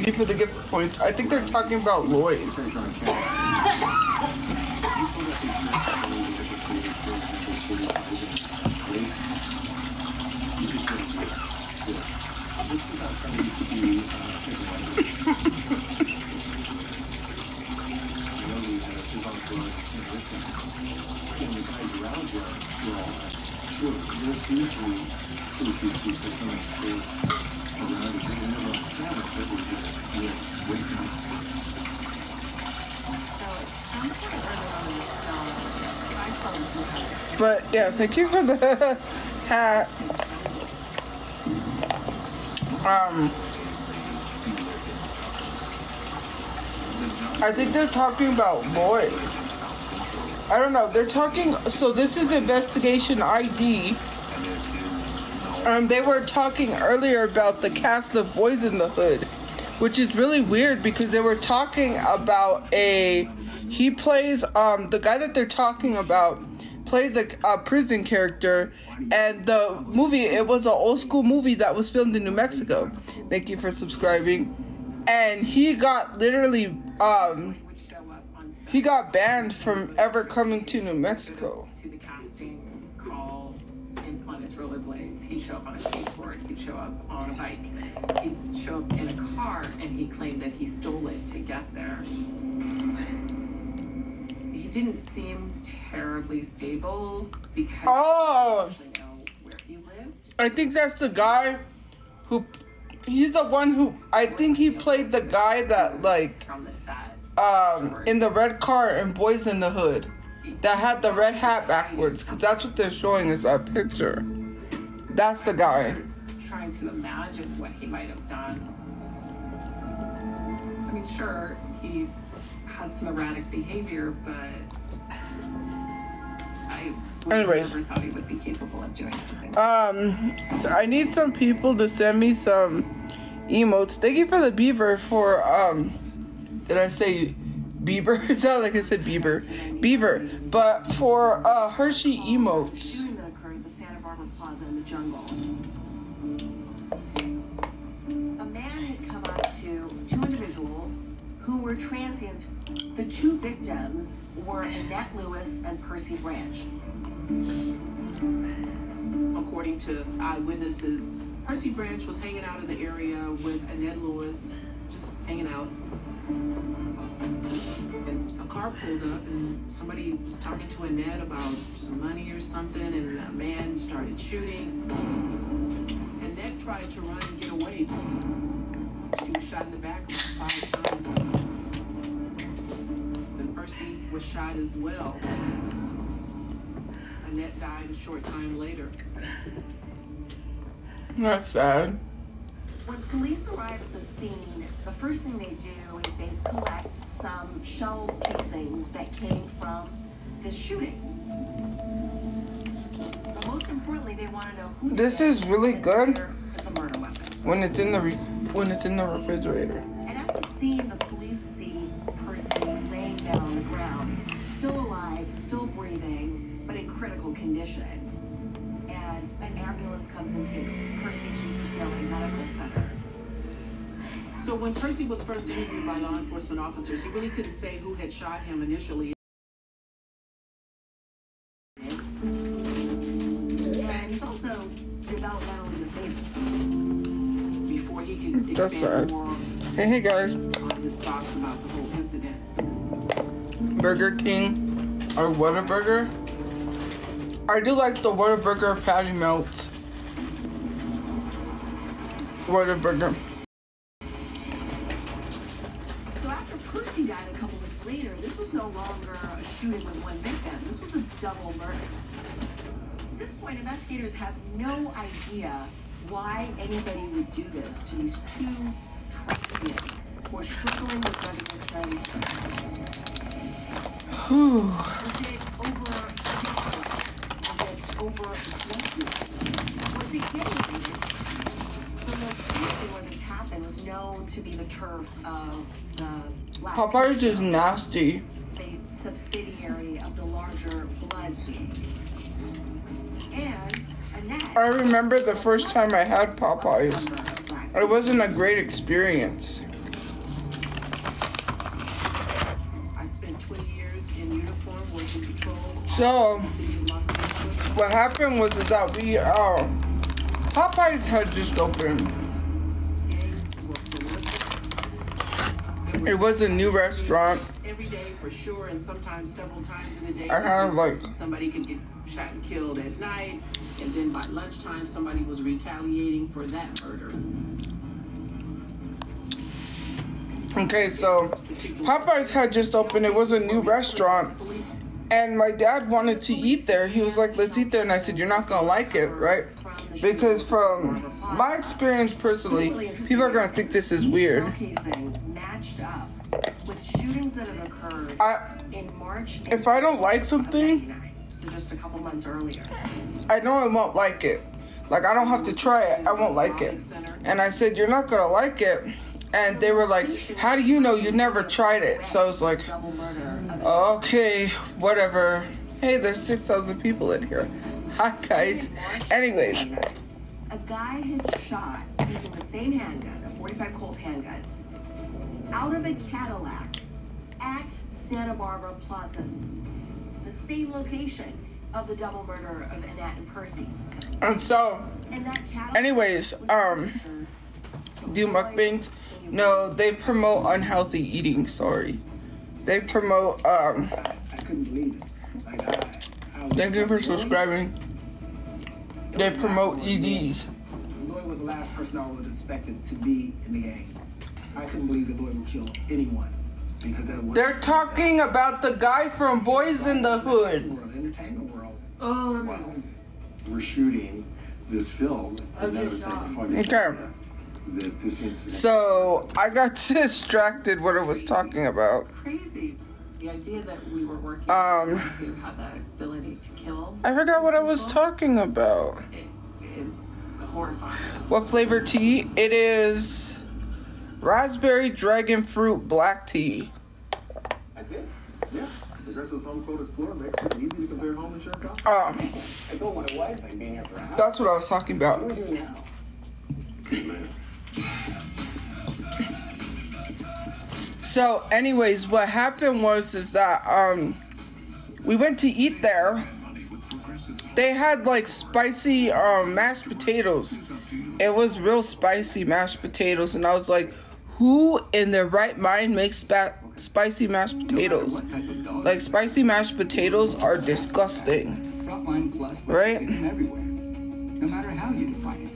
For the gift points. I think they're talking about Lloyd. But yeah, thank you for the hat. I think they're talking about Lloyd. I don't know. They're talking. So this is Investigation ID. They were talking earlier about the cast of Boys in the Hood, which is really weird because they were talking about he plays the guy that they're talking about plays a prison character, and the movie, it was an old school movie that was filmed in New Mexico. Thank you for subscribing. And he got literally he got banned from ever coming to New Mexico. To the casting call on his rollerblades. He'd show up on a skateboard, he'd show up on a bike, he'd show up in a car, and he claimed that he stole it to get there. He didn't seem terribly stable because he didn't actually know where he lived. I think that's the guy who, he's the one who, I think he played the guy that like in the red car in Boys in the Hood that had the red hat backwards, because that's what they're showing us, that picture. That's the guy. Trying to imagine what he might have done. I mean, sure, he had some erratic behavior, but I never thought he would be capable of doing something. So I need some people to send me some emotes. Thank you for the beaver for did I say Bieber? It sounded like I said Bieber. Beaver. But for Hershey emotes. That occurred at the Santa Barbara Plaza in the jungle. A man had come up to two individuals who were transients. The two victims were Annette Lewis and Percy Branch. According to eyewitnesses, Percy Branch was hanging out in the area with Annette Lewis, just hanging out. And a car pulled up and somebody was talking to Annette about some money or something, and a man started shooting. Annette tried to run and get away. She was shot in the back 5 times. Then Percy was shot as well. Annette died a short time later. That's sad. When police arrive at the scene, the first thing they do is they collect some shell casings that came from this shooting. But most importantly, they want to know who. This is really good the murder weapon. when it's in the refrigerator. And at the scene, the police see Percy laying down on the ground, still alive, still breathing, but in critical condition. And an ambulance comes and takes Percy to UCLA Medical Center. So when Percy was first interviewed by law enforcement officers, he really couldn't say who had shot him initially. And he's also developmentally disabled. Before he could That's sad. expand more Hey guys. on his thoughts about the whole incident. Burger King or Whataburger. I do like the Whataburger patty melts. Whataburger. So after Percy died a couple weeks later, this was no longer a shooting with one victim. This was a double murder. At this point, investigators have no idea why anybody would do this to these two transients who are struggling with drug addiction. Whew. Was it over Was it getting the location where this happened was known to be the turf of the Black Popeyes is nasty. a subsidiary of the larger Blood Sea. And Annette. I remember the first time I had Popeyes. It wasn't a great experience. in uniform working patrol. So what happened was is that we Popeyes had just opened. It was a new restaurant. Every day for sure, and sometimes several times in a day. I had like somebody could get shot and killed at night, and then by lunchtime somebody was retaliating for that murder. okay, so Popeyes had just opened. It was a new restaurant, and my dad wanted to eat there. He was like, "Let's eat there," and I said, "You're not gonna like it, right?" Because from my experience personally, people are gonna think this is weird. Matched up with shootings that have occurred in March. If I don't like something, so just a couple months earlier, I know I won't like it. Like, I don't have to try it. I won't like it. And I said, "You're not gonna like it." And they were like, "How do you know? You never tried it." So I was like, "Okay, whatever." Hey, there's 6,000 people in here. Hi, guys. Anyways. a guy had shot using the same handgun, a 45 Colt handgun, out of a Cadillac at Santa Barbara Plaza, the same location of the double murder of Annette and Percy. And so, anyways, do mukbangs? No, they promote unhealthy eating, sorry. They promote, I couldn't believe it. thank you for subscribing. They promote EDs. Lloyd was the last person I would have expected to be in the gang. I couldn't believe that Lloyd would kill anyone. Because that was... They're talking about the guy from Boys in the Hood. Entertainment world. Well, we're shooting this film. Okay. So I got distracted what I was talking about. Crazy. The idea that we were working with who had that ability to kill. I forgot what I was talking about. It is horrifying. What flavor tea? It is raspberry dragon fruit black tea. That's it? Yeah. Progressive's Home Quote Explorer makes it easy to compare home insurance options. I told my wife I'd be here for a house. That's what I was talking about. What do we do now? So anyways, what happened was is that we went to eat there. They had like spicy mashed potatoes. It was real spicy mashed potatoes, and I was like, who in their right mind makes spicy mashed potatoes? Like, spicy mashed potatoes are disgusting. Right? No matter how you define it.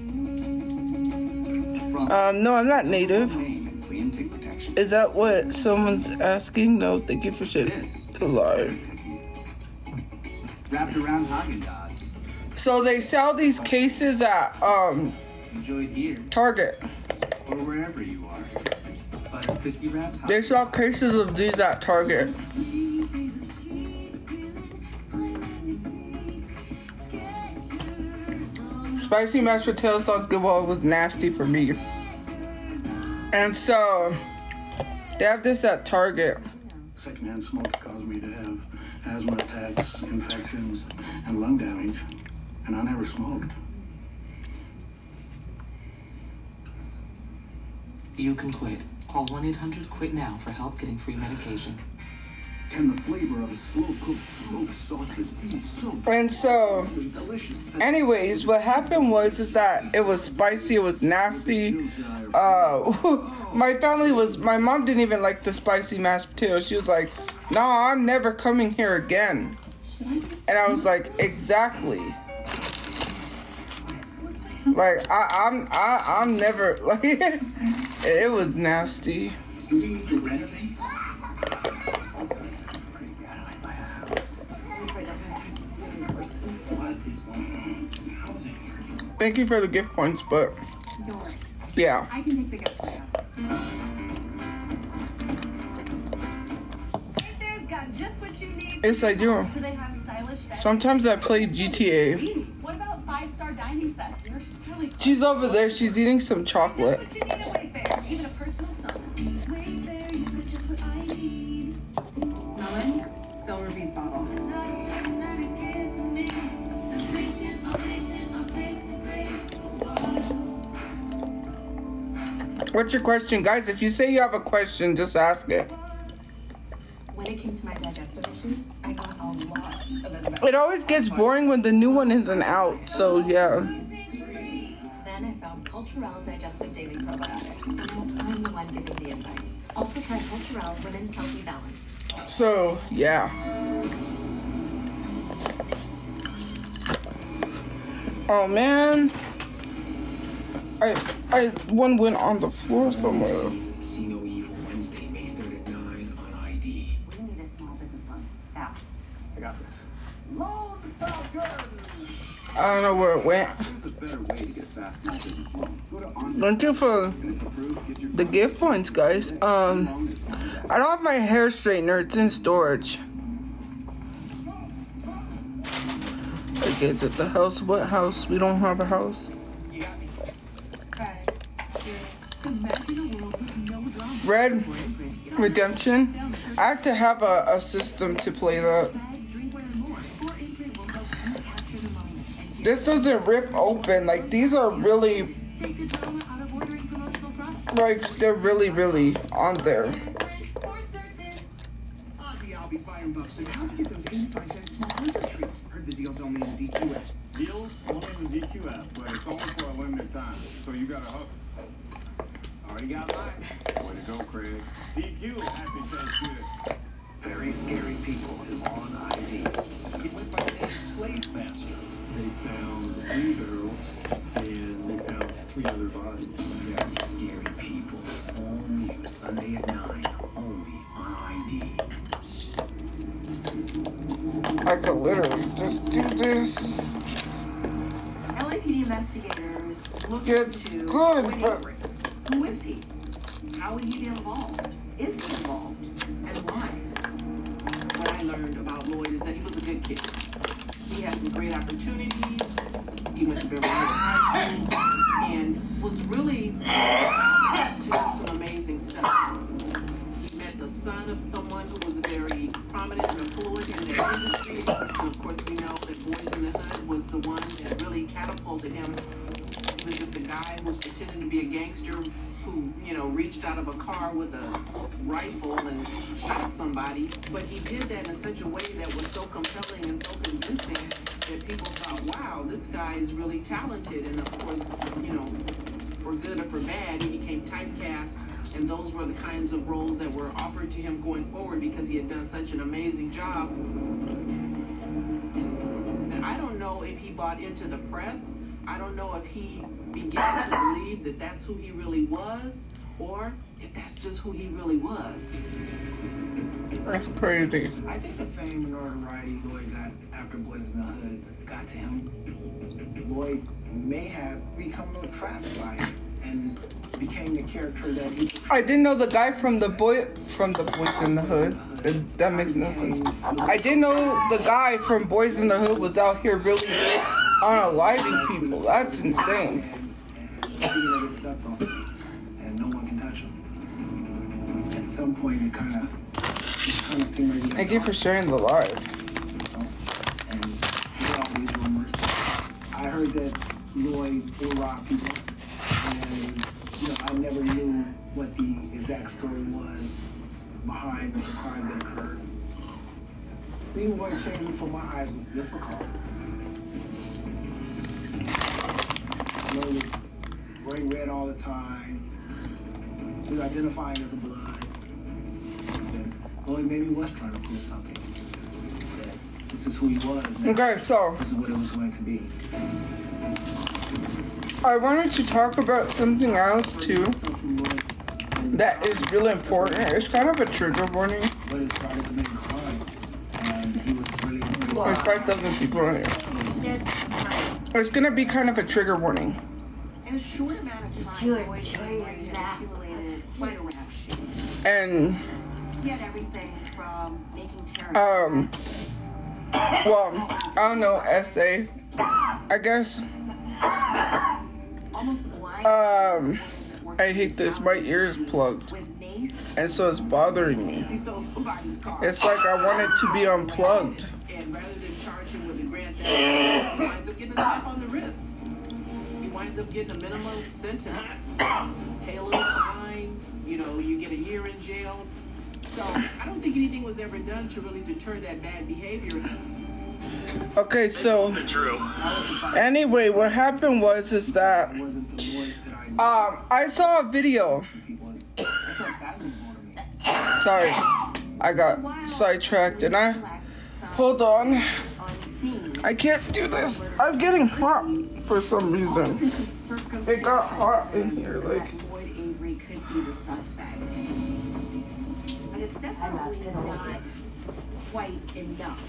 No, I'm not native. Is that what someone's asking? No, thank you for shit. Alive. Wrapped around Haagen-Dazs. So they sell these cases at Enjoyed here Target. or wherever you are. But cookie wrapped. They sell cases of these at Target. Spicy mashed potatoes sounds good. Well, it was nasty for me. And so they have this at Target. Secondhand smoke caused me to have asthma attacks, infections, and lung damage, and I never smoked. You can quit. Call 1-800-QUIT now for help getting free medication. And the flavor of a slow-cooked smoked sausage is so And so, anyways, what happened was is that it was spicy, it was nasty. My mom didn't even like the spicy mashed potatoes. She was like, "No, I'm never coming here again." And I was like, "Exactly." Like I'm never like it was nasty. Do we need to renovate? Thank you for the gift points, but yeah. I can take the gift for you. Got just what you need. Yes, I do. Do they have stylish beds? Sometimes I play GTA. What about 5-star dining sets? You're really She's over there. She's eating some chocolate. what you need at Wayfair, even a personal son. Wayfair, you got just what I need. Ellen, fill Ruby's bottle. What's your question, guys? If you say you have a question, just ask it. When it came to my digestive issues, I got a lot of antibiotics. It always gets boring when the new one isn't out, so yeah. Then I found Culturelle Digestive Daily Probiotic. And I'm the one giving the advice. Also try Culturelle Women's Healthy Balance. So, yeah. Oh man. One went on the floor somewhere. See no evil Wednesday, May 3rd at 9 on ID. We need a small business loan. Fast. I got this. Load the Falcon! I don't know where it went. There's a better way to get fast in business loan. Go to on. Thank you for the gift points, guys. I don't have my hair straightener. It's in storage. Okay, it's at the house. What house? We don't have a house. Red Redemption. I have to have a system to play that. This doesn't rip open. Like, these are really, like, they're really, really on there. I'll be firing bucks. And how'd you get those 85-cent small burger treats? Heard the deal's only in the DQ app. Deals only in the DQ app, but it's only for a limited time. So you gotta hustle. Already got mine. Way to go, Craig. DQ, happy Thanksgiving. Very scary people is on ID. He went by the name Slave Master. They found 3 barrels and they found 3 other bodies. Very scary people. All news Sunday at 9. Only on ID. I could literally just do this. LAPD investigators looked It's into good, Lloyd but Avery. Who is he? How would he be involved? Is he involved? And why? What I learned about Lloyd is that he was a good kid. He had some great opportunities. He went to Beverly Hills High School and was really to do some amazing stuff. He met the son of someone who was very prominent and affluent in their industry. And of course, we know that Boys in the Hood was the one that really catapulted him. He was just a guy who was pretending to be a gangster who, reached out of a car with a rifle and shot somebody. But he did that in such a way that was so compelling and so convincing that people thought, wow, this guy is really talented. And of course, for good or for bad, he became typecast. And those were the kinds of roles that were offered to him going forward because he had done such an amazing job. And I don't know if he bought into the press. I don't know if he began to believe that that's who he really was, or if that's just who he really was. That's crazy. I think the fame and notoriety Lloyd got after Boys in the Hood got to him. Lloyd may have become a little trapped by it and became the character that he. I didn't know the guy from the Boys in the Hood. That makes no sense. I didn't know the guy from Boys in the Hood was out here really unaliving people. That's insane. And no one can touch him. At some point, it kind of seemed like. Thank you for sharing the live. And there are all these rumors. I heard that Lloyd will rob people, and I never knew what the exact story was behind the crime that occurred. Seeing what changed before my eyes was difficult. Lloyd was wearing red all the time. He was identifying as a blood. And Lloyd maybe was trying to prove something. That this is who he was. Okay, so This is what it was going to be. I wanted to talk about something else too that is really important. It's kind of a trigger warning. But it started to make a crime. And he was really. There's 5,000 people in here. It's gonna be kind of a trigger warning. In a short amount of time, Lloyd accumulated quite a rap sheet. And He had everything from making terror. well, I don't know, essay, I guess. Almost blind. I hate this. My ear's plugged, With mace. and so it's bothering me. He stole somebody's car. It's like I want it to be unplugged. And rather than charge him with a grand theft, he winds up getting a slap on the wrist. He winds up getting a minimum sentence, tailored fine. You get a year in jail. So I don't think anything was ever done to really deter that bad behavior. Okay, so anyway, what happened was is that I saw a video. Sorry, I got sidetracked and hold on. I can't do this. I'm getting hot for some reason. It got hot in here, like. But it's definitely not quite enough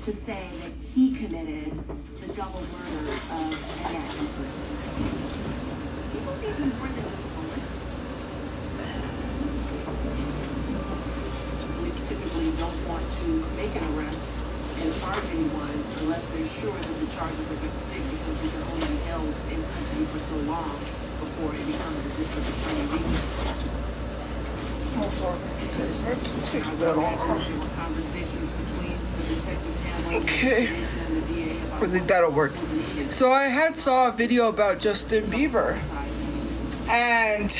to say that he committed the double murder of Annette. People need more than just bullets. Police typically don't want to make an arrest and charge anyone unless they're sure that the charges are going to stick, because they can only be held in custody for so long before it becomes a district attorney meeting. Hold on, because I have to take that off. Okay, I think that'll work. So I saw a video about Justin Bieber, and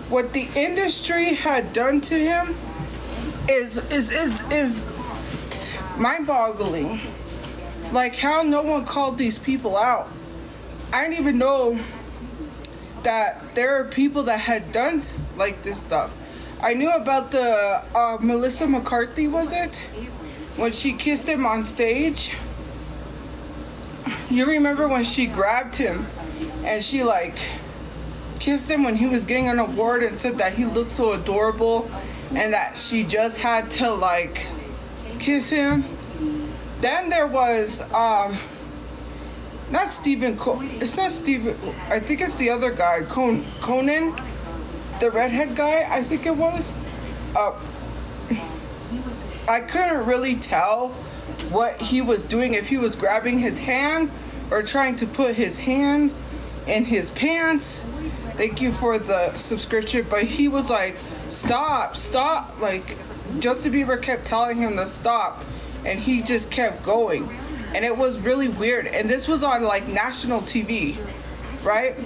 what the industry had done to him is mind-boggling. Like how no one called these people out. I didn't even know that there are people that had done like this stuff. I knew about the Melissa McCarthy, was it? When she kissed him on stage. You remember when she grabbed him and she like kissed him when he was getting an award and said that he looked so adorable and that she just had to like kiss him. Then there was not Stephen it's not Stephen, I think it's the other guy, Conan, the redhead guy, I think it was. I couldn't really tell what he was doing, if he was grabbing his hand or trying to put his hand in his pants. Thank you for the subscription. But he was like, stop. Like, Justin Bieber kept telling him to stop, and he just kept going. And it was really weird. And this was on, like, national TV, right?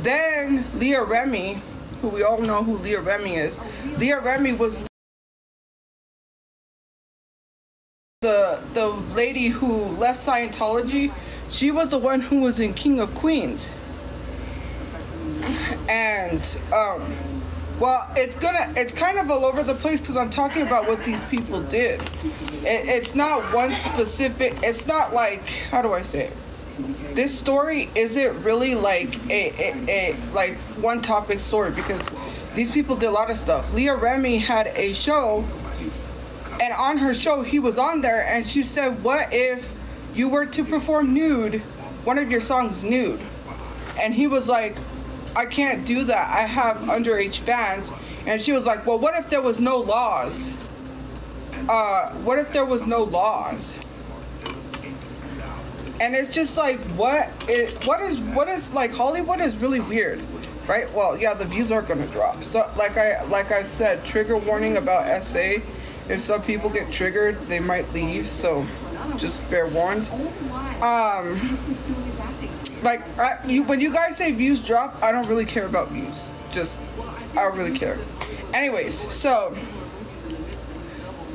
Then Leah Remini, who we all know who Leah Remini is. Leah Remini was the lady who left Scientology. She was the one who was in King of Queens. And well, it's kind of all over the place because I'm talking about what these people did. It's not one specific, it's not like, how do I say it? This story isn't really like a like one topic story, because these people did a lot of stuff. Leah Remini had a show, and on her show, he was on there, and she said, what if you were to perform nude, one of your songs nude? And he was like, I can't do that. I have underage fans. And she was like, well, what if there was no laws? What if there was no laws? And it's just like, what is like, Hollywood is really weird, right? Well, yeah, the views are gonna drop. So like I said, trigger warning about SA. If some people get triggered, they might leave, so just bear warned. Like, when you guys say views drop, I don't really care about views. I don't really care. Anyways, so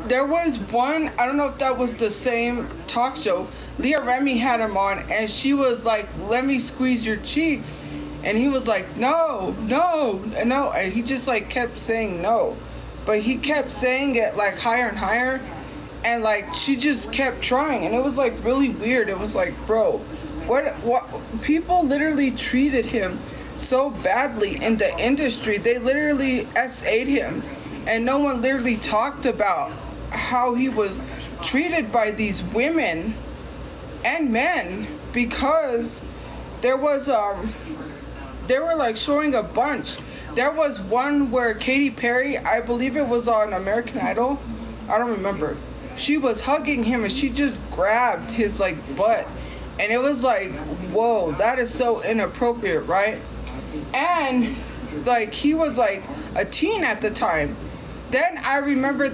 there was one, I don't know if that was the same talk show. Leah Remini had him on, and she was like, let me squeeze your cheeks. And he was like, no. And he just like kept saying no. But he kept saying it like higher and higher. And like, she just kept trying. And it was like really weird. It was like, bro, what people literally treated him so badly in the industry. They literally SA'd him. And no one literally talked about how he was treated by these women and men, because there was they were like showing a bunch. There was one where Katy Perry, I believe it was on American Idol, I don't remember, she was hugging him and she just grabbed his like butt, and it was like, whoa, that is so inappropriate, right? And like, he was like a teen at the time. Then I remember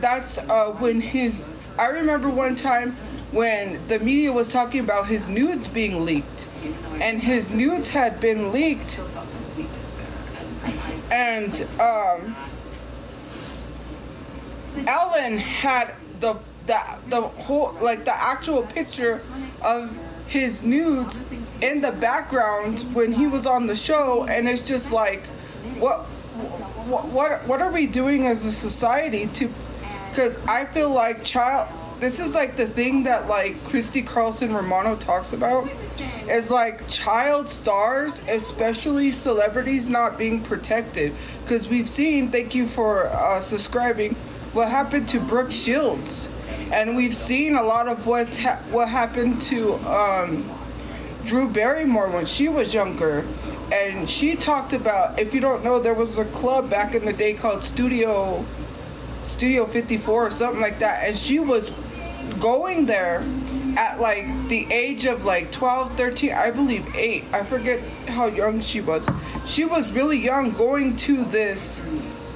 I remember one time when the media was talking about his nudes being leaked, and his nudes had been leaked, Ellen had the whole, like, the actual picture of his nudes in the background when he was on the show, and it's just like, what are we doing as a society to? Because I feel like this is like the thing that like Christy Carlson Romano talks about, is like child stars, especially celebrities, not being protected. Because we've seen, thank you for subscribing, what happened to Brooke Shields, and we've seen a lot of what happened to Drew Barrymore when she was younger. And she talked about, if you don't know, there was a club back in the day called Studio 54 or something like that, and she was going there at like the age of like 12, 13, I believe 8. I forget how young she was. She was really young, going to this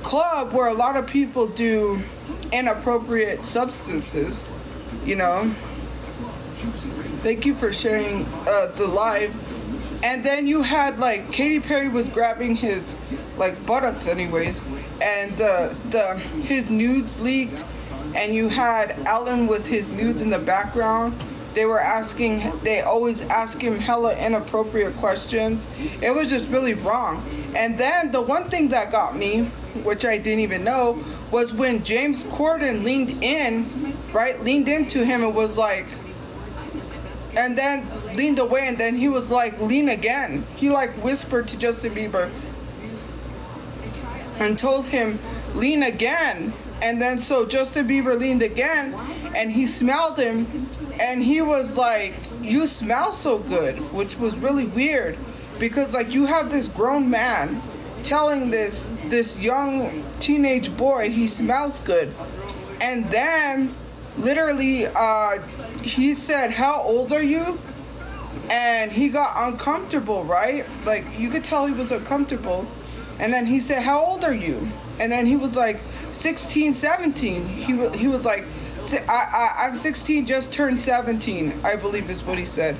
club where a lot of people do inappropriate substances, you know. Thank you for sharing the live. And then you had like Katy Perry was grabbing his like buttocks anyways, and his nudes leaked, and you had Ellen with his nudes in the background. They always ask him hella inappropriate questions. It was just really wrong. And then the one thing that got me, which I didn't even know, was when James Corden leaned into him and was like, and then leaned away, and then he was like, lean again. He like whispered to Justin Bieber and told him, lean again. And then so Justin Bieber leaned again, and he smelled him, and he was like, you smell so good, which was really weird, because like you have this grown man telling this young teenage boy he smells good. And then literally he said, how old are you? And he got uncomfortable, right? Like you could tell he was uncomfortable. And then he said, how old are you? And then he was like 16, 17. He was like, I'm 16, just turned 17, I believe is what he said.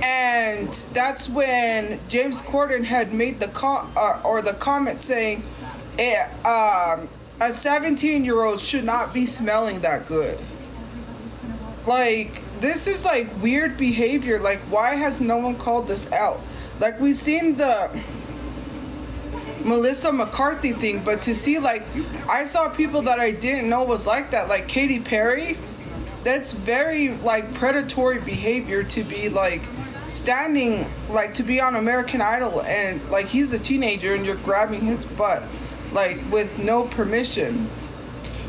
And that's when James Corden had made the comment saying, a 17-year-old should not be smelling that good. Like, this is like weird behavior. Like, why has no one called this out? Like, we've seen the Melissa McCarthy thing, but to see, like, I saw people that I didn't know was like that, like Katy Perry. That's very like predatory behavior to be like standing, like to be on American Idol, and like he's a teenager and you're grabbing his butt like with no permission,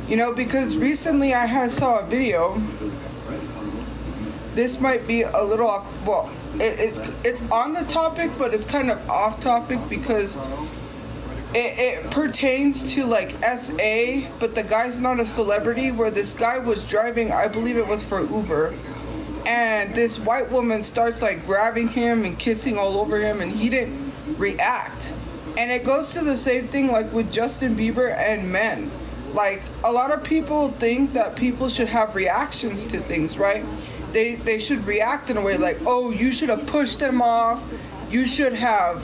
you know. Because recently I saw a video. This might be a little off, well, it's on the topic, but it's kind of off topic because it pertains to like SA, but the guy's not a celebrity. Where this guy was driving, I believe it was for Uber, and this white woman starts like grabbing him and kissing all over him, and he didn't react. And it goes to the same thing like with Justin Bieber and men. Like, a lot of people think that people should have reactions to things, right? They should react in a way like, oh, you should have pushed them off, you should have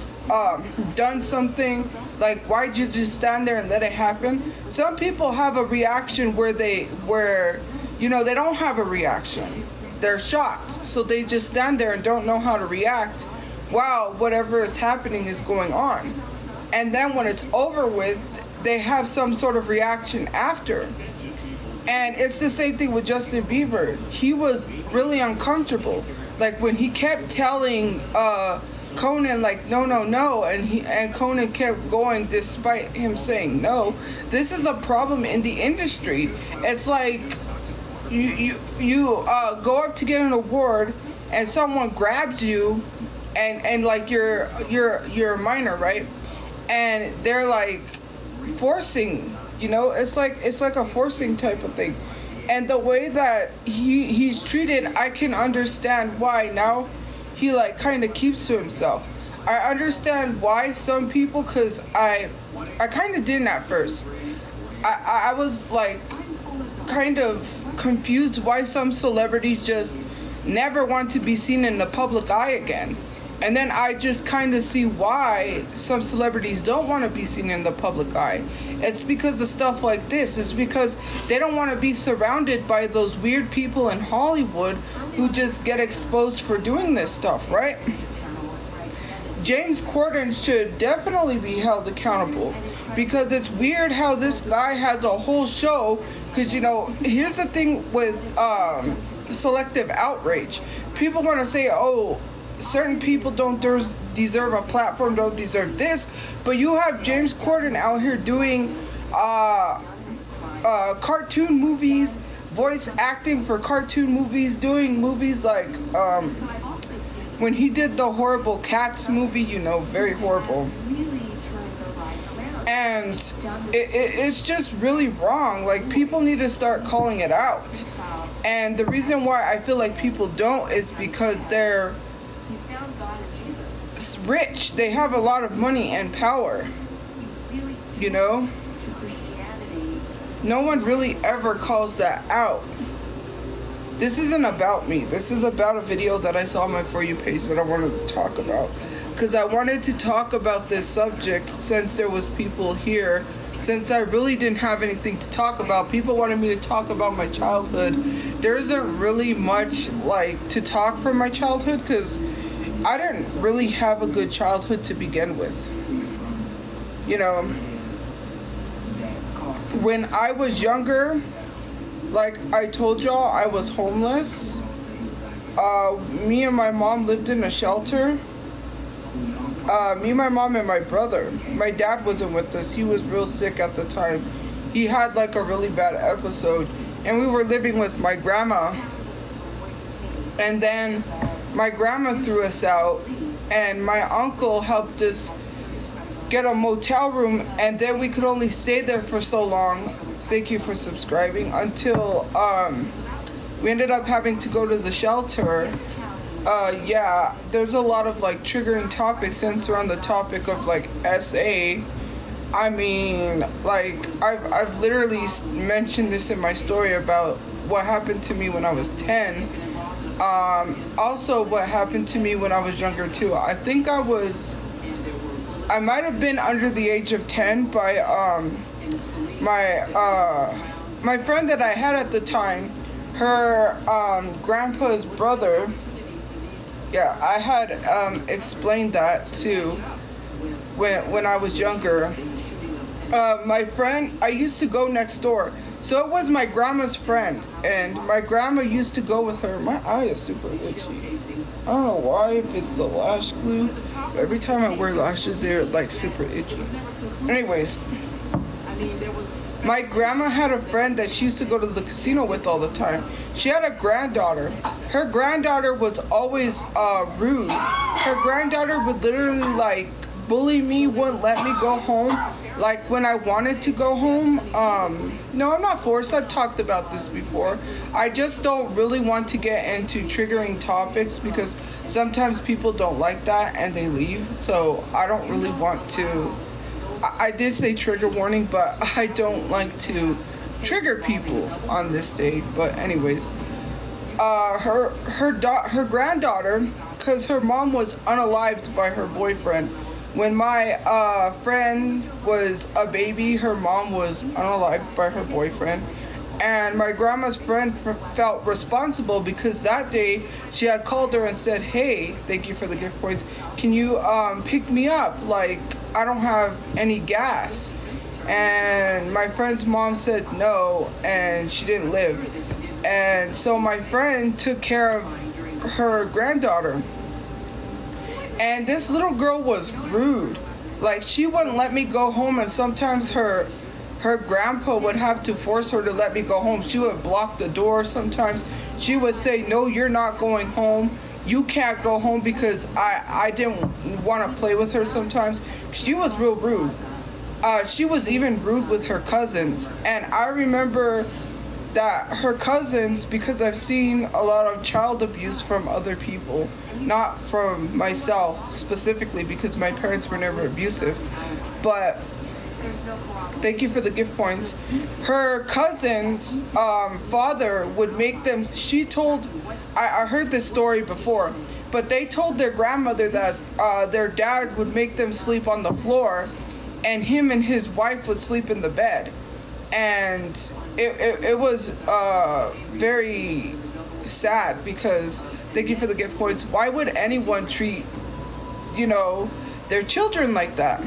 done something. Like, why'd you just stand there and let it happen? Some people have a reaction where you know, they don't have a reaction. They're shocked. So they just stand there and don't know how to react while whatever is happening is going on. And then when it's over with, they have some sort of reaction after. And it's the same thing with Justin Bieber. He was really uncomfortable. Like, when he kept telling Conan, like, no, and Conan kept going despite him saying no. This is a problem in the industry. It's like you go up to get an award and someone grabs you, and like you're a minor, right? And they're like forcing, you know, it's like a forcing type of thing. And the way that he's treated, I can understand why now he like kind of keeps to himself. I understand why some people, because I kind of didn't at first. I was like kind of confused why some celebrities just never want to be seen in the public eye again. And then I just kind of see why some celebrities don't want to be seen in the public eye. It's because of stuff like this. It's because they don't want to be surrounded by those weird people in Hollywood who just get exposed for doing this stuff, right? James Corden should definitely be held accountable, because it's weird how this guy has a whole show. Because, you know, here's the thing with selective outrage. People want to say, oh, certain people don't deserve a platform, don't deserve this, but you have James Corden out here doing cartoon movies, voice acting for cartoon movies, doing movies like when he did the horrible Cats movie, you know, very horrible. And it's just really wrong. Like, people need to start calling it out. And the reason why I feel like people don't is because they're rich. They have a lot of money and power. You know? No one really ever calls that out. This isn't about me. This is about a video that I saw on my For You page that I wanted to talk about. Because I wanted to talk about this subject since there was people here. Since I really didn't have anything to talk about. People wanted me to talk about my childhood. There isn't really much like to talk from my childhood, because I didn't really have a good childhood to begin with. You know, when I was younger, like I told y'all, I was homeless. Me and my mom lived in a shelter. Me, my mom, and my brother. My dad wasn't with us. He was real sick at the time. He had like a really bad episode. And we were living with my grandma. And then my grandma threw us out. And my uncle helped us get a motel room. And then we could only stay there for so long. Thank you for subscribing. Until we ended up having to go to the shelter. Yeah, there's a lot of like triggering topics since we're on the topic of like SA. I mean, like I've literally mentioned this in my story about what happened to me when I was 10. Also what happened to me when I was younger too. I think I might have been under the age of 10 by my friend that I had at the time, her grandpa's brother. Yeah, I had explained that too when I was younger. My friend, I used to go next door. So it was my grandma's friend, and my grandma used to go with her. My eye is super itchy. I don't know why, if it's the lash glue. But every time I wear lashes, they're like super itchy. Anyways, my grandma had a friend that she used to go to the casino with all the time. She had a granddaughter. Her granddaughter was always rude. Her granddaughter would literally like bully me, wouldn't let me go home. Like when I wanted to go home, no, I'm not forced. I've talked about this before. I just don't really want to get into triggering topics because sometimes people don't like that and they leave. So I don't really want to. I did say trigger warning, but I don't like to trigger people on this stage. But anyways, her granddaughter, because her mom was unalived by her boyfriend. When my friend was a baby, her mom was unalived by her boyfriend. And my grandma's friend felt responsible because that day she had called her and said, hey, thank you for the gift points. Can you pick me up? Like, I don't have any gas. And my friend's mom said no, and she didn't live. And so my friend took care of her granddaughter. And this little girl was rude. Like, she wouldn't let me go home, and sometimes her grandpa would have to force her to let me go home. She would block the door sometimes. She would say, no, you're not going home. You can't go home, because I didn't want to play with her sometimes. She was real rude. She was even rude with her cousins. And I remember that her cousins, because I've seen a lot of child abuse from other people, not from myself specifically, because my parents were never abusive, but thank you for the gift points. Her cousin's father would make them, I heard this story before. but they told their grandmother that their dad would make them sleep on the floor, and him and his wife would sleep in the bed. And it was very sad, because thank you for the gift points. Why would anyone treat, their children like that?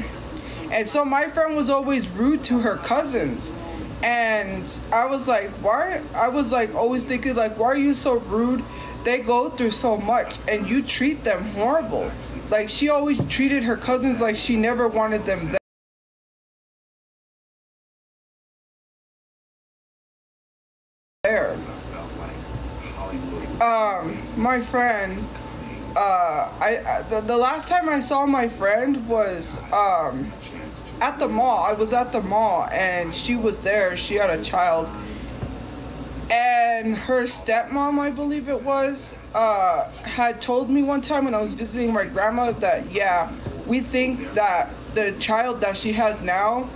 And so my friend was always rude to her cousins. And I was like, why? I was like always thinking like, why are you so rude? They go through so much and you treat them horrible. Like, she always treated her cousins like she never wanted them there. My friend, the last time I saw my friend was at the mall. I was at the mall and she was there. She had a child. And her stepmom, I believe it was, had told me one time when I was visiting my grandma that, yeah, we think that the child that she has now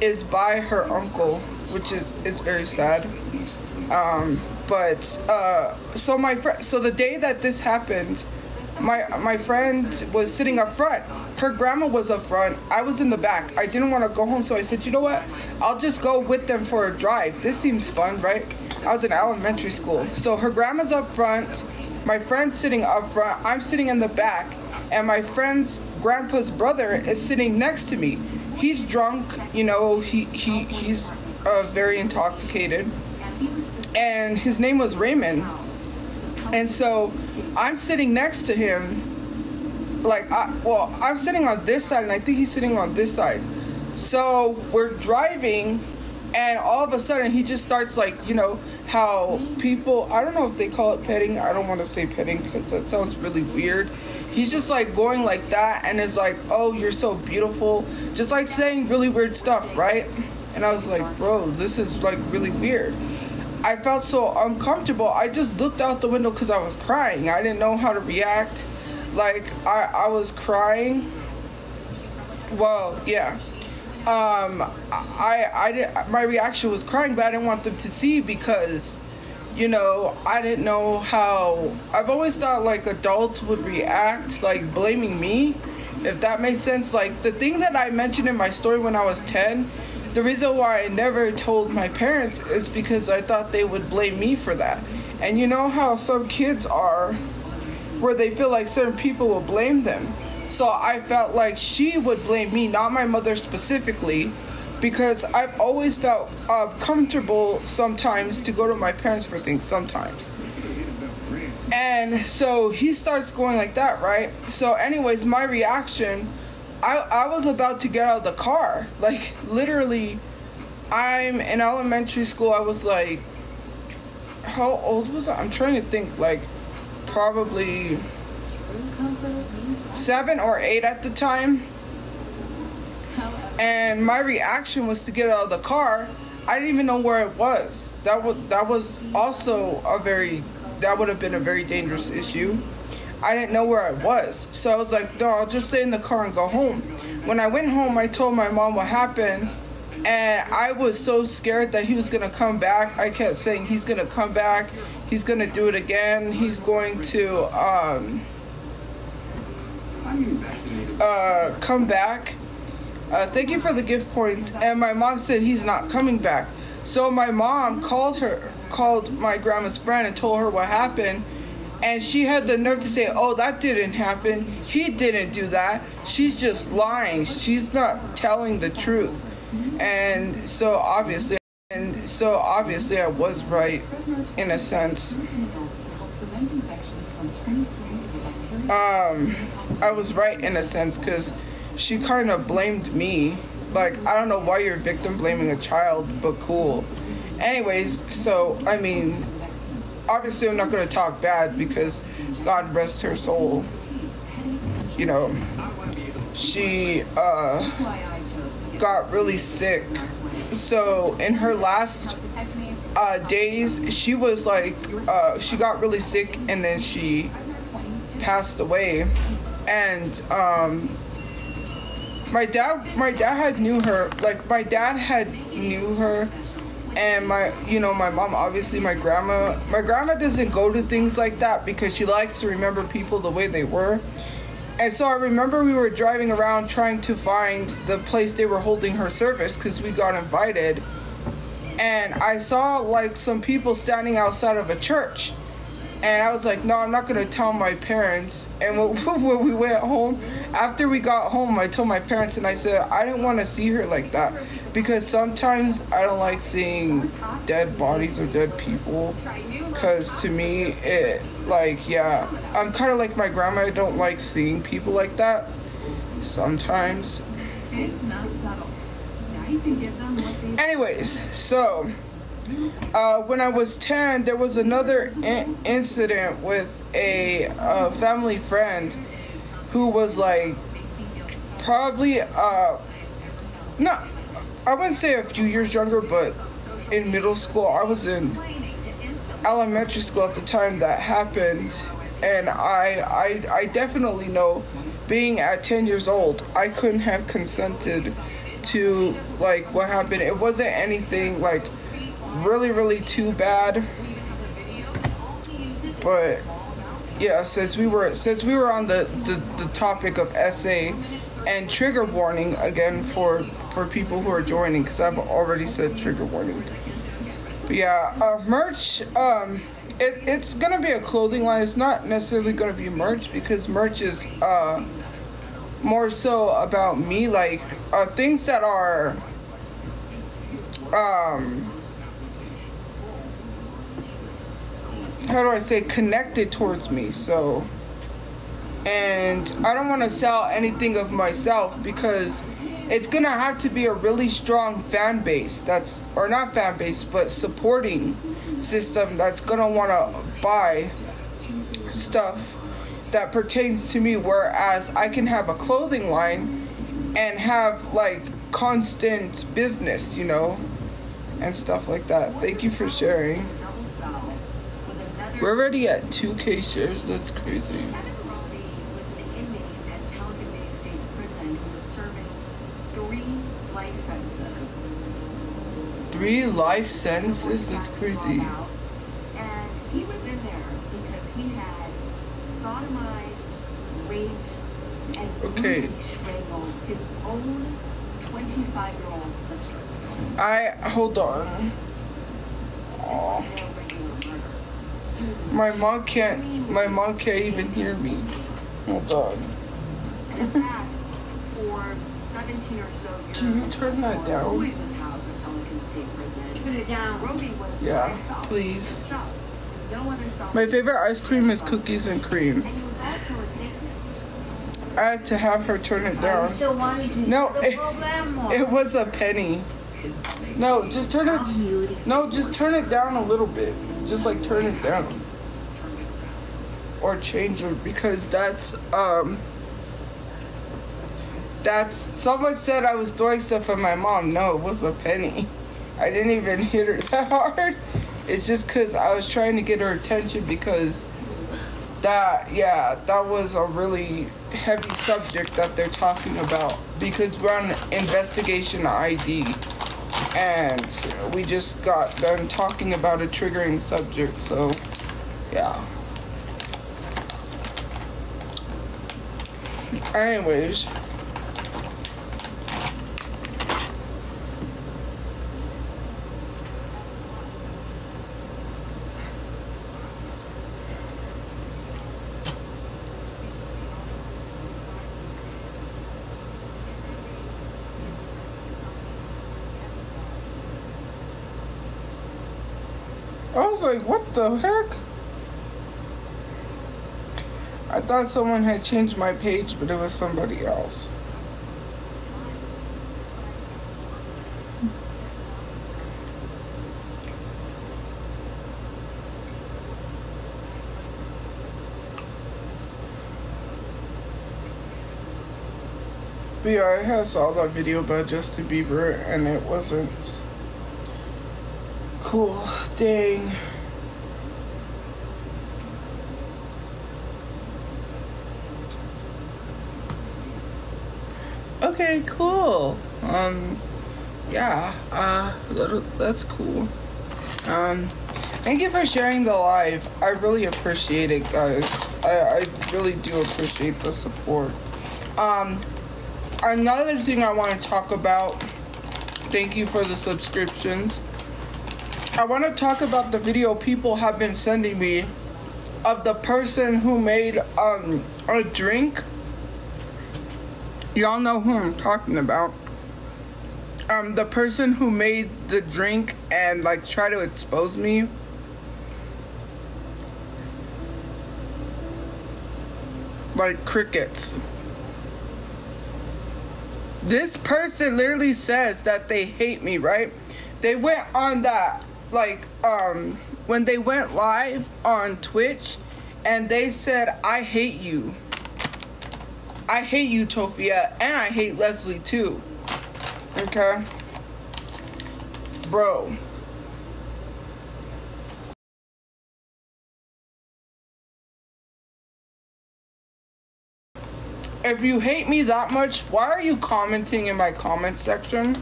is by her uncle, which is very sad. So the day that this happened, my friend was sitting up front. Her grandma was up front. I was in the back. I didn't want to go home, so I said, you know what? I'll just go with them for a drive. This seems fun, right? I was in elementary school. So her grandma's up front. My friend's sitting up front. I'm sitting in the back. And my friend's grandpa's brother is sitting next to me. He's drunk, he's very intoxicated. And his name was Raymond. And so I'm sitting next to him. I'm sitting on this side, and I think he's sitting on this side. So we're driving, and all of a sudden he just starts how people, I don't know if they call it petting. I don't want to say petting because that sounds really weird. He's just going like that, and is like, oh, you're so beautiful. Just saying really weird stuff, right? And I was like, bro, this is really weird. I felt so uncomfortable. I just looked out the window because I was crying. I didn't know how to react. I was crying. Well, yeah. My reaction was crying, but I didn't want them to see because, I didn't know how. I've always thought adults would react blaming me, if that makes sense. The thing that I mentioned in my story when I was 10, the reason why I never told my parents is because I thought they would blame me for that. And you know how some kids are, where they feel like certain people will blame them. So I felt like she would blame me, not my mother specifically, because I've always felt comfortable sometimes to go to my parents for things sometimes. And so he starts going like that, right? So anyways, my reaction, I was about to get out of the car. Literally, I'm in elementary school. I was how old was I? I'm trying to think, probably 7 or 8 at the time. And my reaction was to get out of the car. I didn't even know where it was. That was also that would have been a very dangerous issue. I didn't know where I was. So I was like, no, I'll just stay in the car and go home. When I went home, I told my mom what happened. And I was so scared that he was going to come back. I kept saying, he's going to come back. He's going to do it again. He's going to come back. Thank you for the gift points. And my mom said he's not coming back. So my mom called my grandma's friend and told her what happened. And she had the nerve to say, oh, that didn't happen. He didn't do that. She's just lying. She's not telling the truth. And so obviously I was right in a sense. I was right in a sense because she kind of blamed me. I don't know why you're victim blaming a child, but cool. Anyways, so obviously I'm not going to talk bad because God rest her soul. She got really sick. So in her last days, she was she got really sick and then she passed away. And my dad had knew her. My dad had knew her, And my mom, obviously my grandma doesn't go to things like that because she likes to remember people the way they were. And so I remember we were driving around trying to find the place they were holding her service because we got invited. And I saw like some people standing outside of a church. And I was like, no, I'm not going to tell my parents. And when we went home, after we got home, I told my parents and I said, I didn't want to see her like that. Because sometimes I don't like seeing dead bodies or dead people. Because to me, it, like, yeah, I'm kind of like my grandma. I don't like seeing people like that. Sometimes. Anyways, so... when I was 10, there was another incident with a family friend who was like probably no, I wouldn't say a few years younger, but in middle school. I was in elementary school at the time that happened, and I definitely know, being at 10 years old, I couldn't have consented to like what happened. It wasn't anything like really too bad, but yeah, since we were on the topic of essay and trigger warning again for people who are joining, because I've already said trigger warning. But yeah, merch, it's gonna be a clothing line. It's not necessarily gonna be merch, because merch is more so about me, like things that are how do I say, connected towards me. So, and I don't want to sell anything of myself because it's gonna have to be a really strong fan base, that's, or not fan base, but supporting system that's gonna want to buy stuff that pertains to me, whereas I can have a clothing line and have like constant business, you know, and stuff like that. Thank you for sharing. We're already at 2K shares. That's crazy. 3 life sentences? That's crazy. And he was in there because he had sodomized, raped, and brutally strangled his own 25-year-old sister. Hold on. Aww. My mom can't even hear me. Hold on. In fact, for 17 or so years, can you turn that down? Roby was housed in Pelican State Prison. Turn it down. Roby was yeah, please. My favorite ice cream is cookies and cream. I had to have her turn it down. No, it was a penny. No, just turn it. No, just turn it down a little bit. Just like turn it down. Or change it, because that's someone said I was throwing stuff at my mom. No, it was a penny. I didn't even hit her that hard. It's just because I was trying to get her attention, because that was a really heavy subject that they're talking about, because we're on investigation ID and we just got done talking about a triggering subject, so yeah. Anyways, I was like, what the heck? I thought someone had changed my page, but it was somebody else. But yeah, I saw that video about Justin Bieber, and it wasn't cool. Dang. Okay, cool. yeah, that's cool. Thank you for sharing the live. I really appreciate it, guys. I really do appreciate the support. Another thing I want to talk about, thank you for the subscriptions. I want to talk about the video people have been sending me of the person who made a drink. Y'all know who I'm talking about. The person who made the drink and like try to expose me. Like crickets. This person literally says that they hate me, right? They went on that, like, when they went live on Twitch, and they said, I hate you. I hate you, Tophia, and I hate Leslie, too. Okay? Bro. If you hate me that much, why are you commenting in my comment section?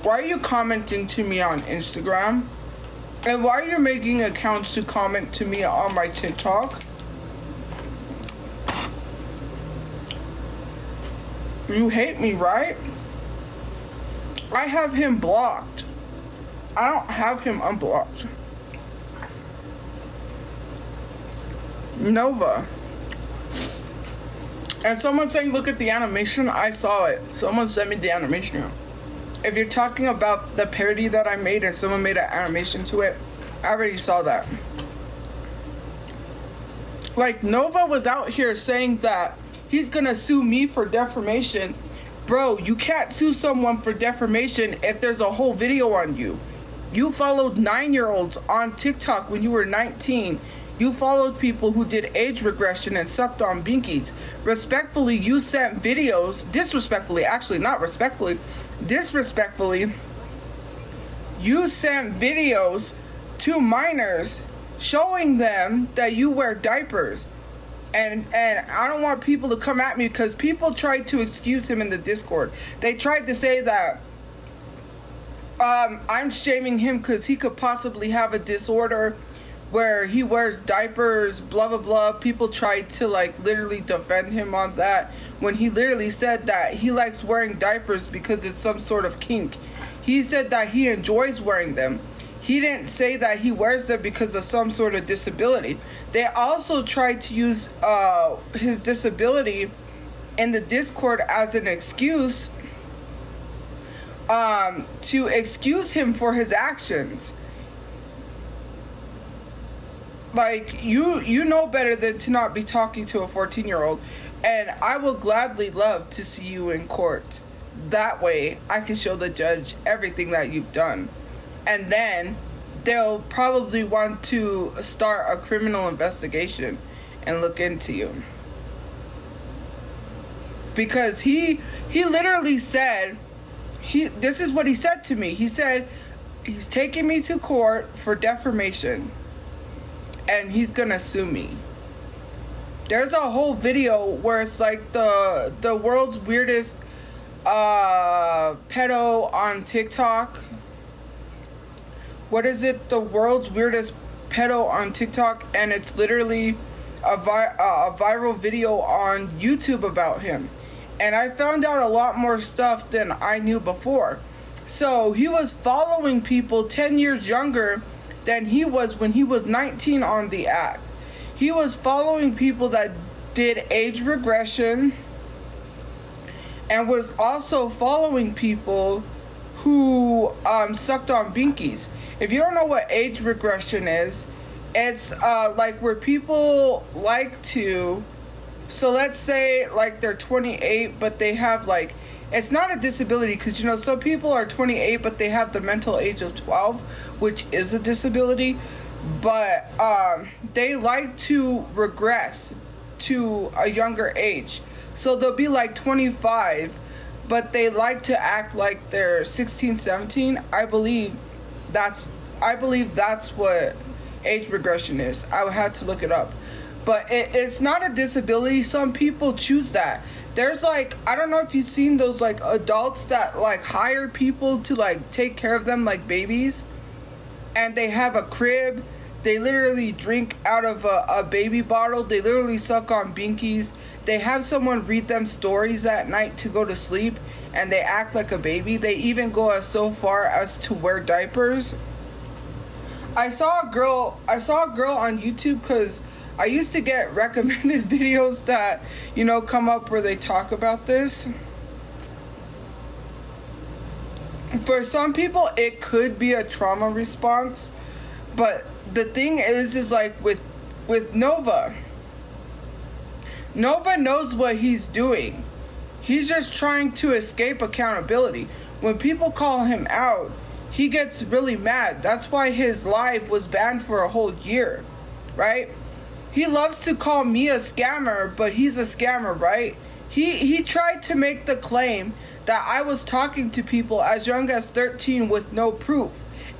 Why are you commenting to me on Instagram? And why are you making accounts to comment to me on my TikTok? You hate me, right? I have him blocked. I don't have him unblocked. Nova. And someone's saying, look at the animation. I saw it. Someone sent me the animation. If you're talking about the parody that I made and someone made an animation to it, I already saw that. Like, Nova was out here saying that he's gonna sue me for defamation. Bro, you can't sue someone for defamation if there's a whole video on you. You followed 9-year-olds on TikTok when you were 19. You followed people who did age regression and sucked on binkies. Respectfully, you sent videos, disrespectfully, actually not respectfully, disrespectfully, you sent videos to minors showing them that you wear diapers. And I don't want people to come at me because people tried to excuse him in the Discord. They tried to say that I'm shaming him because he could possibly have a disorder where he wears diapers, blah, blah, blah. People tried to, like, literally defend him on that when he literally said that he likes wearing diapers because it's some sort of kink. He said that he enjoys wearing them. He didn't say that he wears them because of some sort of disability. They also tried to use his disability in the Discord as an excuse to excuse him for his actions. Like, you know better than to not be talking to a 14-year-old. And I will gladly love to see you in court. That way, I can show the judge everything that you've done. And then, they'll probably want to start a criminal investigation and look into you. Because he literally said, this is what he said to me. He said, he's taking me to court for defamation. And he's gonna sue me. There's a whole video where it's like the world's weirdest pedo on TikTok. What is it? The world's weirdest pedo on TikTok, and it's literally a viral video on YouTube about him. And I found out a lot more stuff than I knew before. So he was following people 10 years younger than he was when he was 19 on the app. He was following people that did age regression and was also following people who sucked on binkies. If you don't know what age regression is, it's like where people like to, so let's say like they're 28 but they have like, it's not a disability because, you know, some people are 28 but they have the mental age of 12, which is a disability. But they like to regress to a younger age. So they'll be like 25, but they like to act like they're 16, 17. I believe that's what age regression is. I would have to look it up. But it's not a disability. Some people choose that. There's like, I don't know if you've seen those like adults that like hire people to like take care of them like babies, and they have a crib. They literally drink out of a baby bottle. They literally suck on binkies. They have someone read them stories at night to go to sleep, and they act like a baby. They even go as so far as to wear diapers. I saw a girl on YouTube, because I used to get recommended videos that, you know, come up where they talk about this. For some people, it could be a trauma response, but the thing is like with Nova knows what he's doing. He's just trying to escape accountability. When people call him out, he gets really mad. That's why his live was banned for a whole year, right? He loves to call me a scammer, but he's a scammer, right? He tried to make the claim that I was talking to people as young as 13 with no proof.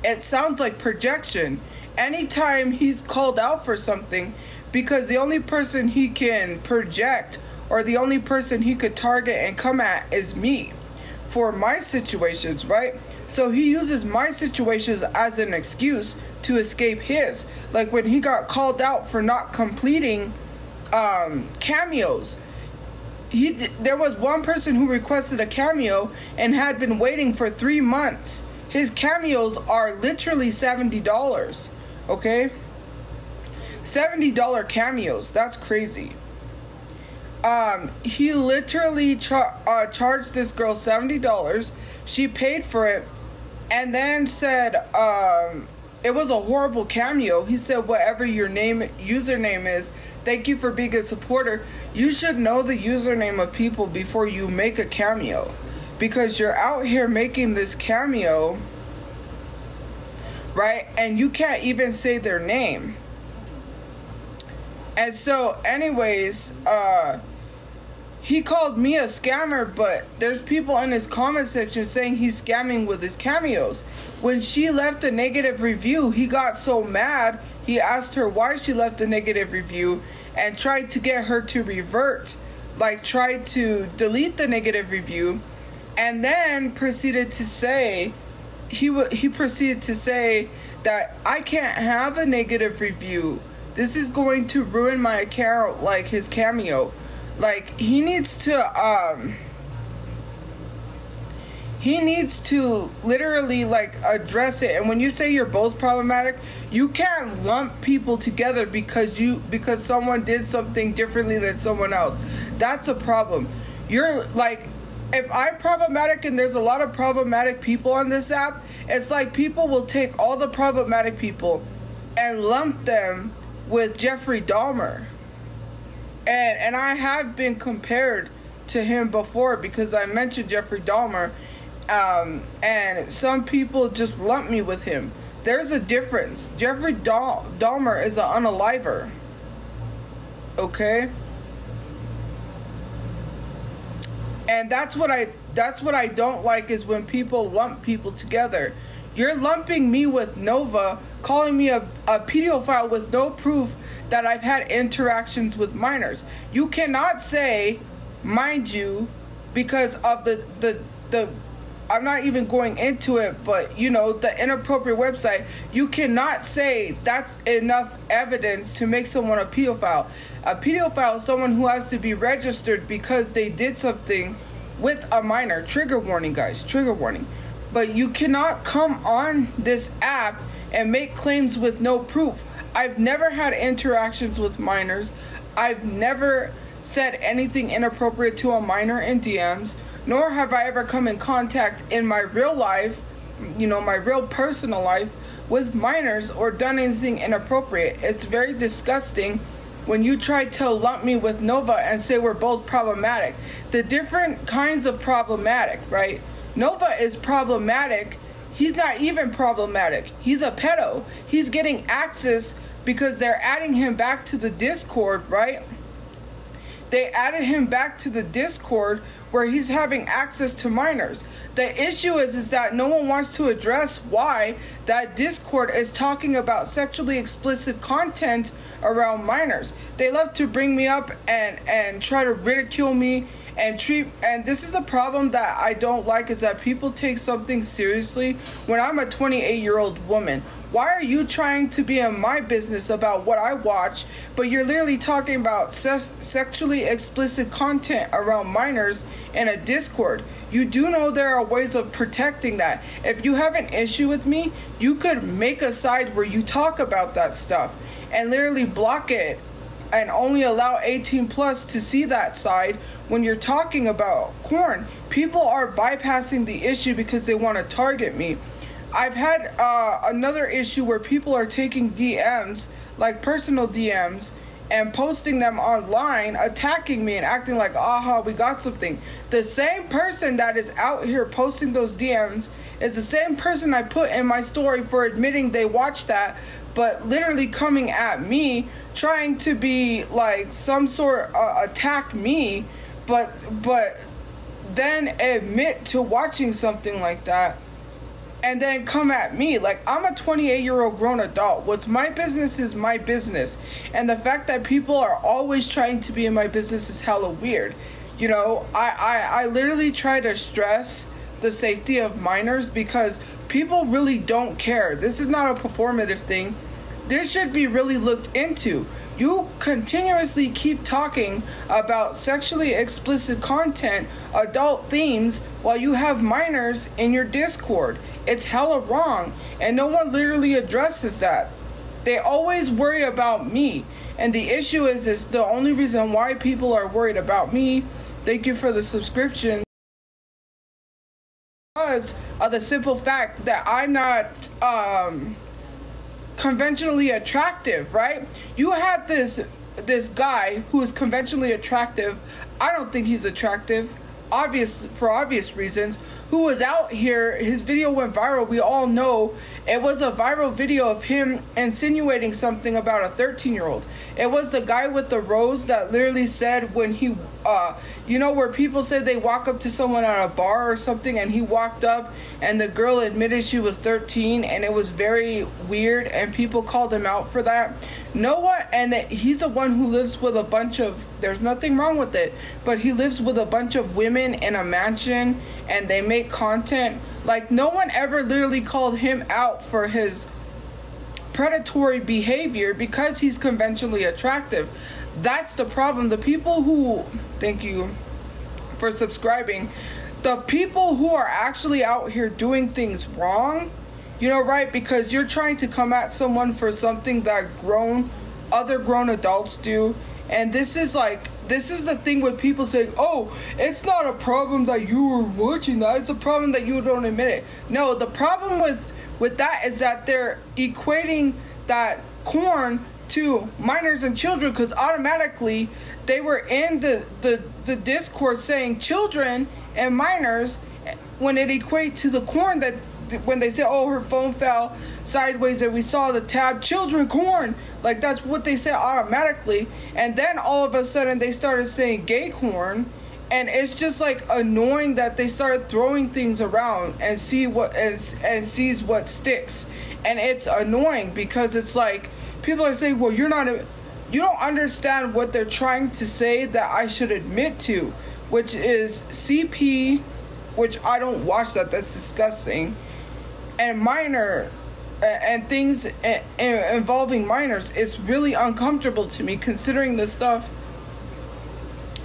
It sounds like projection. Anytime he's called out for something, because the only person he can project or the only person he could target and come at is me for my situations, right? So he uses my situations as an excuse to escape his. Like when he got called out for not completing cameos. There was one person who requested a cameo and had been waiting for 3 months. His cameos are literally $70, okay? $70 cameos, that's crazy. He literally charged this girl $70. She paid for it, and then said it was a horrible cameo. He said, whatever your username is, thank you for being a supporter. You should know the username of people before you make a cameo, because you're out here making this cameo, right? And you can't even say their name. And so anyways, he called me a scammer, but there's people in his comment section saying he's scamming with his cameos. When she left a negative review, he got so mad, he asked her why she left a negative review and tried to get her to revert, like tried to delete the negative review, and then proceeded to say, he proceeded to say that I can't have a negative review. This is going to ruin my account, like his cameo. Like he needs to literally like address it. And when you say you're both problematic, you can't lump people together because someone did something differently than someone else. That's a problem. You're like, if I'm problematic and there's a lot of problematic people on this app, it's like people will take all the problematic people and lump them with Jeffrey Dahmer. And I have been compared to him before because I mentioned Jeffrey Dahmer, and some people just lump me with him. There's a difference. Jeffrey Dahmer is an unaliver. Okay? And that's what I don't like, is when people lump people together. You're lumping me with Nova, calling me a pedophile with no proof that I've had interactions with minors. You cannot say, mind you, because of the I'm not even going into it, but you know, the inappropriate website, you cannot say that's enough evidence to make someone a pedophile. A pedophile is someone who has to be registered because they did something with a minor. Trigger warning, guys, trigger warning. But you cannot come on this app and make claims with no proof. I've never had interactions with minors. I've never said anything inappropriate to a minor in DMs, nor have I ever come in contact in my real life, you know, my real personal life, with minors or done anything inappropriate. It's very disgusting when you try to lump me with Nova and say we're both problematic. The different kinds of problematic, right? Nova is problematic. He's not even problematic. He's a pedo. He's getting access because they're adding him back to the Discord, right? They added him back to the Discord where he's having access to minors. The issue is that no one wants to address why that Discord is talking about sexually explicit content around minors. They love to bring me up and try to ridicule me and this is a problem that I don't like, is that people take something seriously when I'm a 28-year-old woman. Why are you trying to be in my business about what I watch, but you're literally talking about sexually explicit content around minors in a Discord? You do know there are ways of protecting that. If you have an issue with me, you could make a side where you talk about that stuff and literally block it and only allow 18 plus to see that side when you're talking about porn. People are bypassing the issue because they want to target me. I've had another issue where people are taking DMs, like personal DMs, and posting them online, attacking me and acting like, aha, we got something. The same person that is out here posting those DMs is the same person I put in my story for admitting they watched that, but literally coming at me, trying to be like some sort attack me, but then admit to watching something like that. And then come at me. Like, I'm a 28-year-old grown adult. What's my business is my business. And the fact that people are always trying to be in my business is hella weird. You know, I literally try to stress the safety of minors because people really don't care. This is not a performative thing. This should be really looked into. You continuously keep talking about sexually explicit content, adult themes, while you have minors in your Discord. It's hella wrong, and no one literally addresses that. They always worry about me, and the issue is the only reason why people are worried about me. Thank you for the subscription. Because of the simple fact that I'm not conventionally attractive, right? You had this guy who is conventionally attractive. I don't think he's attractive, for obvious reasons, who was out here. His video went viral. We all know it was a viral video of him insinuating something about a 13-year-old. It was the guy with the rose that literally said when he you know, where people say they walk up to someone at a bar or something, and he walked up and the girl admitted she was 13, and it was very weird, and people called him out for that. No one, and he's the one who lives with a bunch of, there's nothing wrong with it, but he lives with a bunch of women in a mansion, and they make content. Like, no one ever literally called him out for his predatory behavior because he's conventionally attractive. That's the problem. The people who, thank you for subscribing, the people who are actually out here doing things wrong, you know, right? Because you're trying to come at someone for something that other grown adults do. And this is the thing with people saying, oh, it's not a problem that you were watching that, it's a problem that you don't admit it. No, the problem with that is that they're equating that porn to minors and children, because automatically they were in the discourse saying children and minors when it equates to the corn, that when they say, oh, her phone fell sideways and we saw the tab, children corn, like that's what they say automatically. And then all of a sudden they started saying gay corn, and it's just like annoying that they started throwing things around and sees what sticks. And it's annoying because it's like people are saying, well, you don't understand what they're trying to say that I should admit to, which is CP, which I don't watch that, that's disgusting, and minor and things involving minors. It's really uncomfortable to me considering the stuff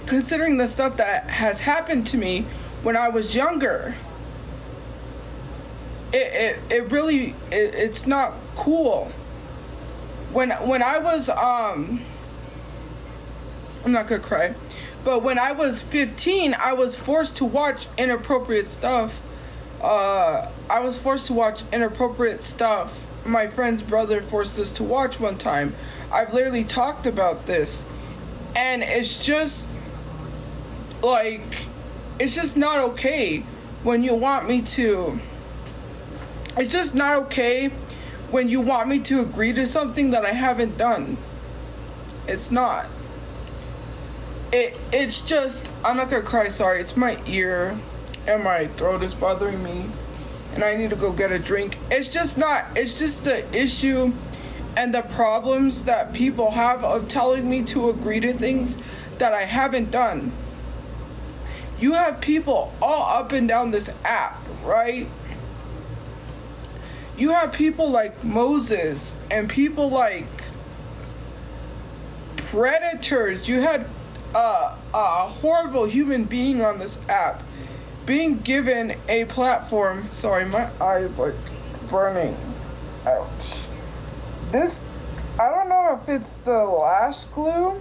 that has happened to me when I was younger. It's not cool. When I was I'm not gonna cry, but when I was 15, I was forced to watch inappropriate stuff. My friend's brother forced us to watch one time. I've literally talked about this, and it's just like, it's just not okay when you want me to. It's just not okay when you want me to agree to something that I haven't done. It's not. It's just, I'm not gonna cry, sorry, it's my ear and my throat is bothering me and I need to go get a drink. It's just the issue and the problems that people have of telling me to agree to things that I haven't done. you have people all up and down this app, right? You have people like Moses and people like predators. You had a horrible human being on this app being given a platform. Sorry, my eye is like burning. Ouch. This, I don't know if it's the lash glue,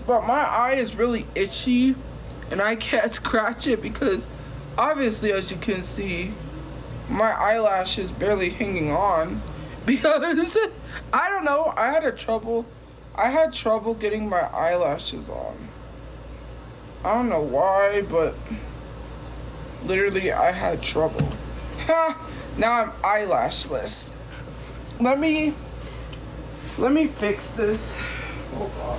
but my eye is really itchy and I can't scratch it because obviously, as you can see, my eyelash is barely hanging on because I don't know, I had trouble getting my eyelashes on. I don't know why, but literally I had trouble. Now I'm eyelashless. Let me fix this. Hold on.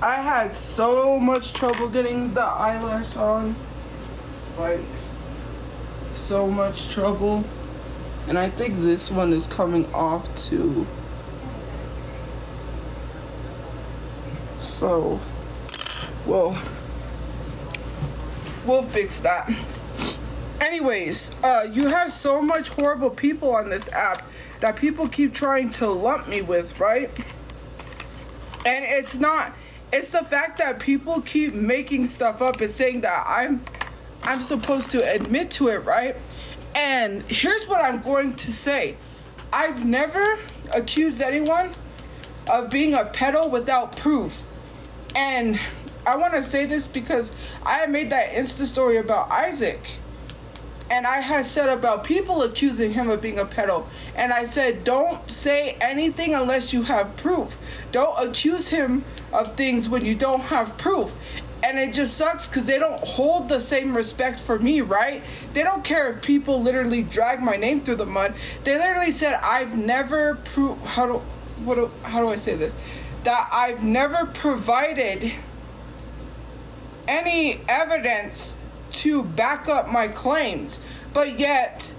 I had so much trouble getting the eyelash on. Like, so much trouble. And I think this one is coming off too. So, we'll fix that. Anyways, you have so much horrible people on this app that people keep trying to lump me with, right? And it's the fact that people keep making stuff up and saying that I'm supposed to admit to it, right? And here's what I'm going to say. I've never accused anyone of being a pedo without proof. And I want to say this because I had made that Insta story about Isaac. And I had said about people accusing him of being a pedo. And I said, don't say anything unless you have proof. Don't accuse him of things when you don't have proof. And it just sucks because they don't hold the same respect for me, right? They don't care if people literally drag my name through the mud. They literally said, I've never proved, how do I say this? That I've never provided any evidence to back up my claims. But yet,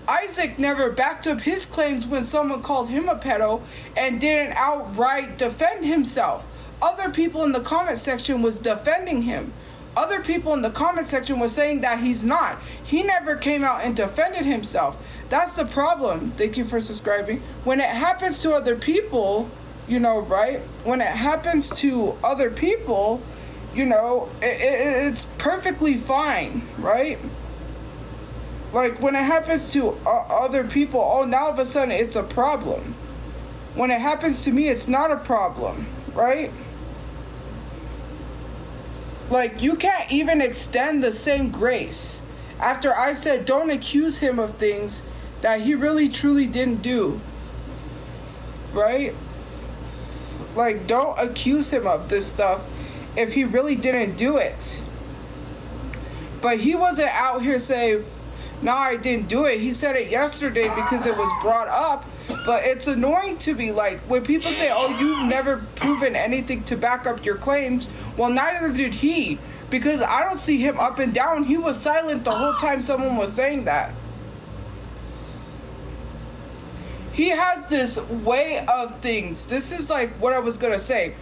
Isaac never backed up his claims when someone called him a pedo and didn't outright defend himself. Other people in the comment section was defending him. Other people in the comment section was saying that he's not. He never came out and defended himself. That's the problem. Thank you for subscribing. When it happens to other people, you know, right? When it happens to other people, you know, it's perfectly fine, right? Like, when it happens to other people, oh, now all of a sudden it's a problem. When it happens to me, it's not a problem, right? Like, you can't even extend the same grace after I said don't accuse him of things that he really truly didn't do, right? Like, don't accuse him of this stuff if he really didn't do it. But he wasn't out here saying, no, I didn't do it. He said it yesterday because it was brought up. But it's annoying to me, like, when people say, oh, you've never proven anything to back up your claims. Well, neither did he. Because I don't see him up and down. He was silent the whole time someone was saying that. He has this way of things. This is like what I was going to say.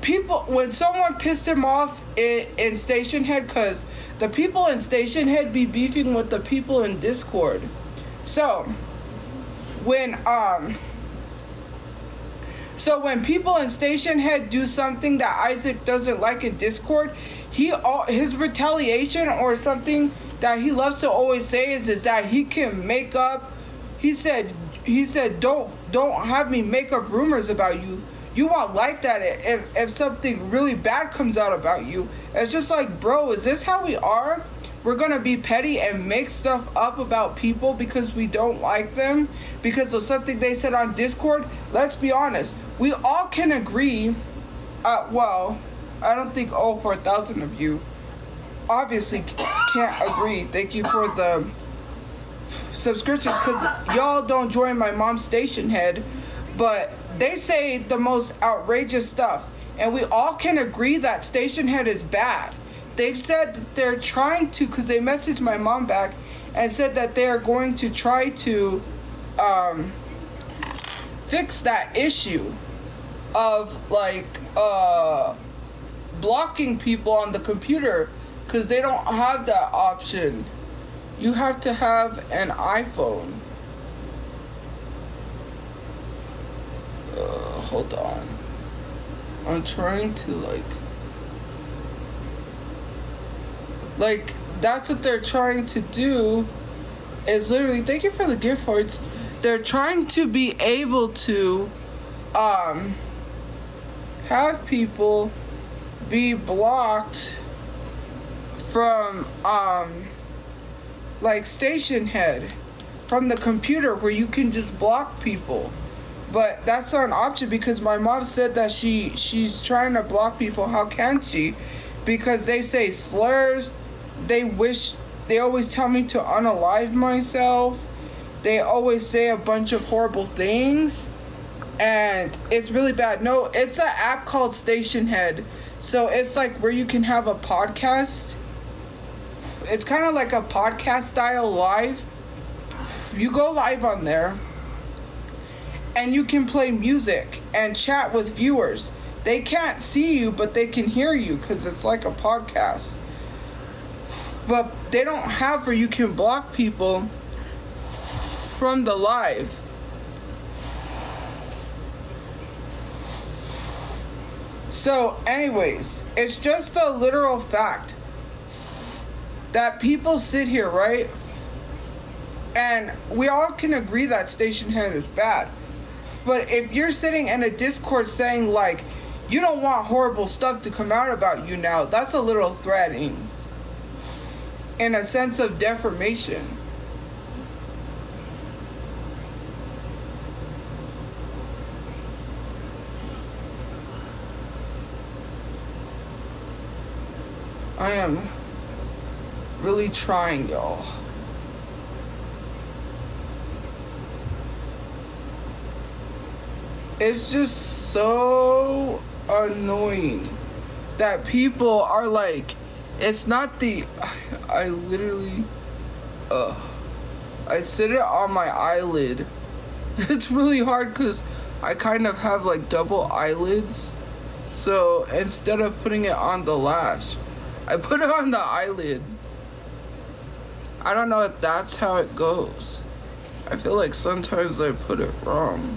People, when someone pissed him off in Station Head, because the people in Station Head be beefing with the people in Discord. So when people in Station Head do something that Isaac doesn't like in Discord, his retaliation or something that he loves to always say is that he can make up. He said don't have me make up rumors about you. You won't like that if something really bad comes out about you. It's just like, bro, is this how we are? We're gonna be petty and make stuff up about people because we don't like them, because of something they said on Discord? Let's be honest. We all can agree, well, I don't think all 4,000 of you obviously can't agree. Thank you for the subscriptions, because y'all don't join my mom's Station Head, but they say the most outrageous stuff, and we all can agree that Station Head is bad. They've said that they're trying to, because they messaged my mom back and said that they are going to try to fix that issue of like blocking people on the computer because they don't have that option. You have to have an iPhone. Hold on. I'm trying to like that's what they're trying to do is literally, thank you for the gift cards. They're trying to be able to have people be blocked from like station head from the computer where you can just block people. But that's not an option because my mom said that she's trying to block people. How can she? Because they say slurs. They always tell me to unalive myself. They always say a bunch of horrible things. And it's really bad. No, it's an app called Station Head. So it's like where you can have a podcast. It's kind of like a podcast style live. You go live on there. And you can play music and chat with viewers. They can't see you, but they can hear you because it's like a podcast. But they don't have where you can block people from the live. So anyways, it's just a literal fact that people sit here, right? And we all can agree that Station Head is bad. But if you're sitting in a Discord saying, like, you don't want horrible stuff to come out about you now, that's a little threatening. In a sense of defamation. I am really trying, y'all. It's just so annoying that people are like, it's not the, I literally, I sit it on my eyelid. It's really hard because I kind of have like double eyelids. So instead of putting it on the lash, I put it on the eyelid. I don't know if that's how it goes. I feel like sometimes I put it wrong.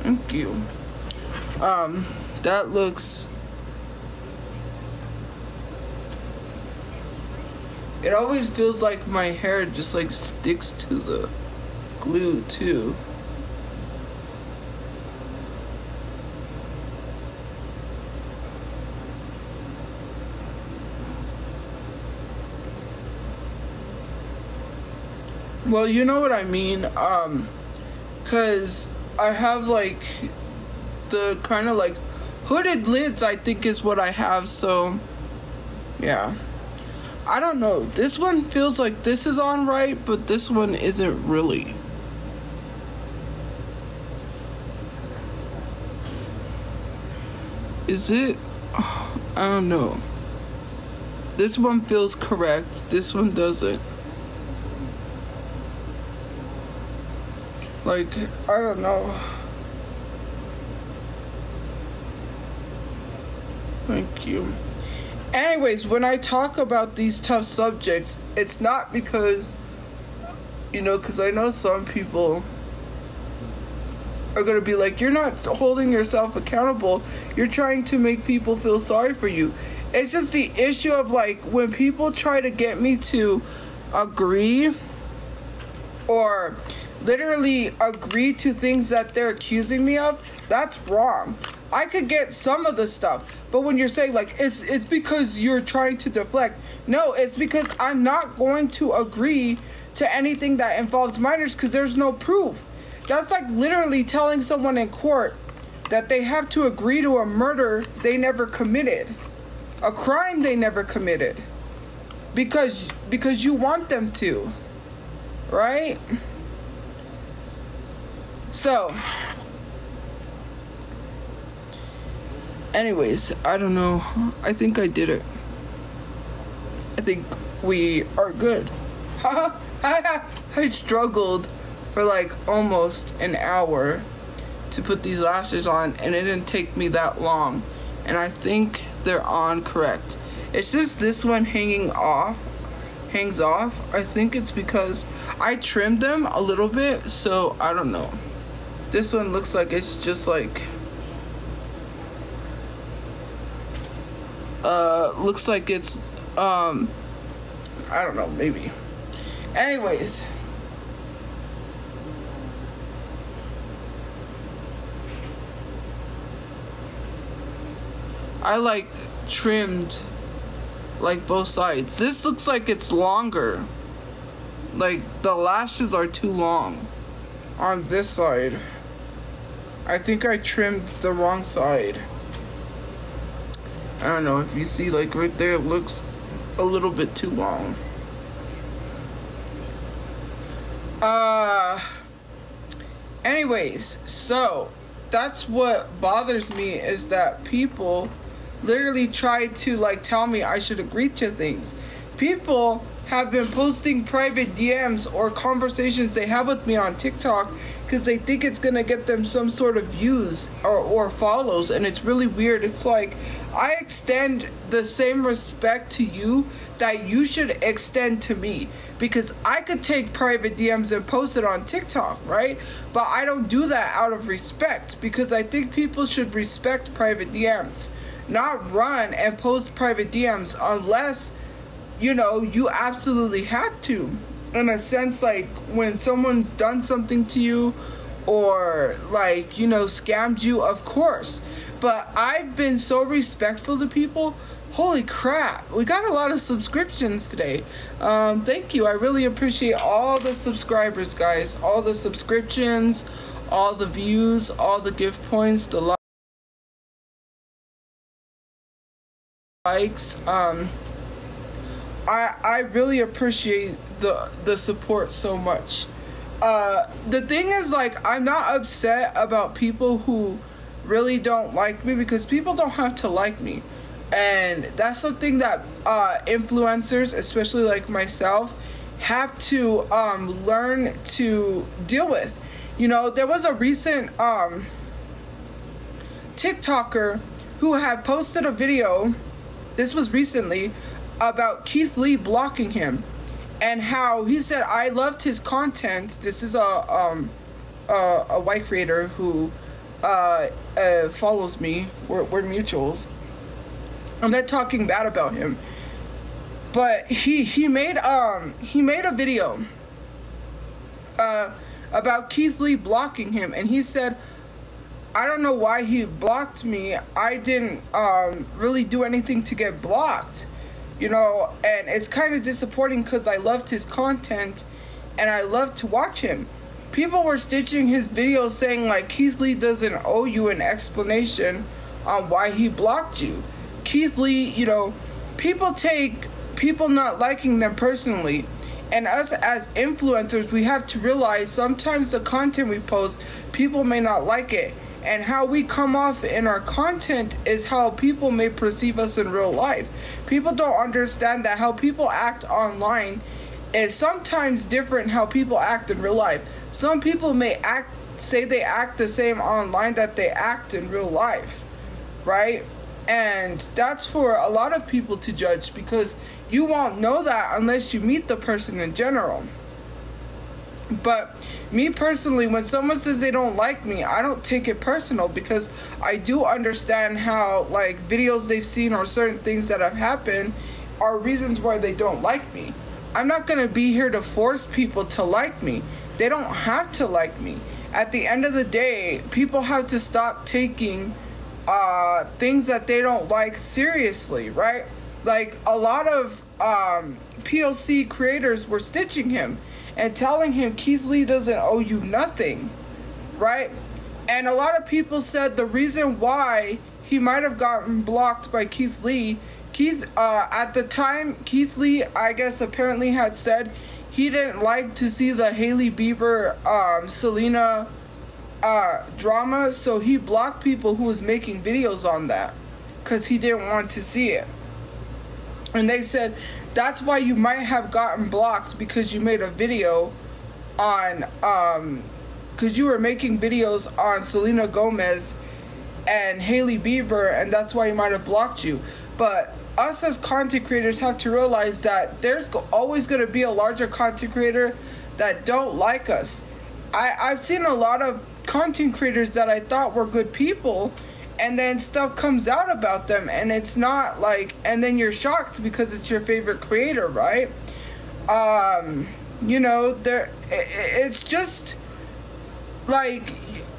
Thank you. That looks... It always feels like my hair just like sticks to the glue too. Well, you know what I mean, 'cause I have like the kind of like hooded lids, I think is what I have, so yeah. I don't know, this one feels like this is on right, but this one isn't really. Is it? I don't know. This one feels correct, this one doesn't. Like, I don't know. Thank you. Anyways, when I talk about these tough subjects, it's not because, you know, because I know some people are going to be like, you're not holding yourself accountable. You're trying to make people feel sorry for you. It's just the issue of, like, when people try to get me to agree or literally agree to things that they're accusing me of, that's wrong. I could get some of the stuff, but when you're saying like it's because you're trying to deflect, no, it's because I'm not going to agree to anything that involves minors because there's no proof. That's like literally telling someone in court that they have to agree to a murder they never committed, a crime they never committed, because you want them to, right? So, anyways, I don't know. I think I did it. I think we are good. I struggled for like almost an hour to put these lashes on, and it didn't take me that long, and I think they're on correct. It's just this one hangs off. I think it's because I trimmed them a little bit, so I don't know. This one looks like it's just like looks like it's I don't know, maybe. Anyways, I like trimmed like both sides. This looks like it's longer. Like the lashes are too long on this side. I think I trimmed the wrong side. I don't know if you see, like right there, it looks a little bit too long. Anyways, so that's what bothers me, is that people literally try to like tell me I should agree to things. People have been posting private DMs or conversations they have with me on TikTok because they think it's gonna get them some sort of views or follows, and it's really weird. It's like, I extend the same respect to you that you should extend to me, because I could take private DMs and post it on TikTok, right? But I don't do that out of respect, because I think people should respect private DMs, not run and post private DMs unless, you know, you absolutely have to. In a sense, like when someone's done something to you or like, you know, scammed you, of course. But I've been so respectful to people. Holy crap, we got a lot of subscriptions today. Thank you. I really appreciate all the subscribers, guys. All the subscriptions, all the views, all the gift points, the likes. I really appreciate the support so much. The thing is, like, I'm not upset about people who really don't like me, because people don't have to like me. And that's something that influencers, especially like myself, have to learn to deal with. You know, there was a recent TikToker who had posted a video, this was recently, about Keith Lee blocking him, and how he said, I loved his content. This is a white creator who follows me. We're mutuals. I'm not talking bad about him, but he made a video about Keith Lee blocking him, and he said, I don't know why he blocked me. I didn't really do anything to get blocked, you know, and it's kind of disappointing because I loved his content and I loved to watch him. People were stitching his videos saying like, Keith Lee doesn't owe you an explanation on why he blocked you. Keith Lee, you know, people take people not liking them personally. And us as influencers, we have to realize sometimes the content we post, people may not like it. And how we come off in our content is how people may perceive us in real life. People don't understand that how people act online is sometimes different how people act in real life. Some people may say they act the same online that they act in real life, right? And that's for a lot of people to judge, because you won't know that unless you meet the person in general. But me personally, when someone says they don't like me, I don't take it personal, because I do understand how like videos they've seen or certain things that have happened are reasons why they don't like me. I'm not going to be here to force people to like me. They don't have to like me. At the end of the day, people have to stop taking things that they don't like seriously, right? Like a lot of POC creators were stitching him and telling him Keith Lee doesn't owe you nothing, right? And a lot of people said the reason why he might have gotten blocked by Keith Lee, at the time, Keith Lee, I guess, apparently had said he didn't like to see the Hailey Bieber, Selena drama, so he blocked people who was making videos on that because he didn't want to see it. And they said, that's why you might have gotten blocked, because you made a video on because you were making videos on Selena Gomez and Hailey Bieber, and that's why he might have blocked you. But us as content creators have to realize that there's always going to be a larger content creator that don't like us. I've seen a lot of content creators that I thought were good people, and then stuff comes out about them, and it's not like, and then you're shocked because it's your favorite creator, right? You know, it's just like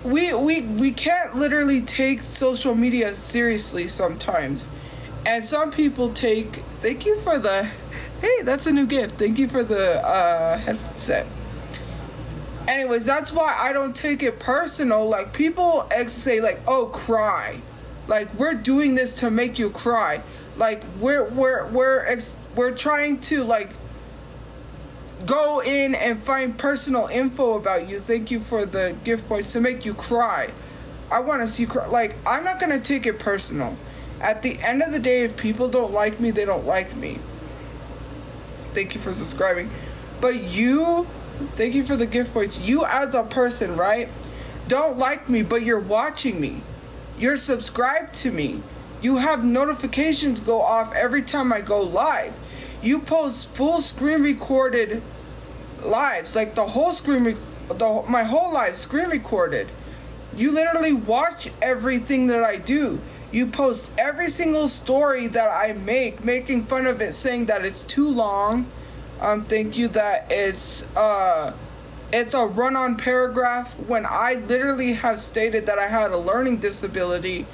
we can't literally take social media seriously sometimes. And some people take, thank you for the, hey, that's a new gift. Thank you for the headset. Anyways, that's why I don't take it personal. Like, people say, like, oh, cry. Like, we're doing this to make you cry. Like, we're trying to, like, go in and find personal info about you. Thank you for the gift points to make you cry. I want to see you cry. Like, I'm not going to take it personal. At the end of the day, if people don't like me, they don't like me. Thank you for subscribing. But you, thank you for the gift points. You as a person, right, don't like me, but you're watching me. You're subscribed to me. You have notifications go off every time I go live. You post full screen recorded lives, like the whole screen, my whole life screen recorded. You literally watch everything that I do. You post every single story that I make, making fun of it, saying that it's too long. Thank you that it's a run-on paragraph when I literally have stated that I had a learning disability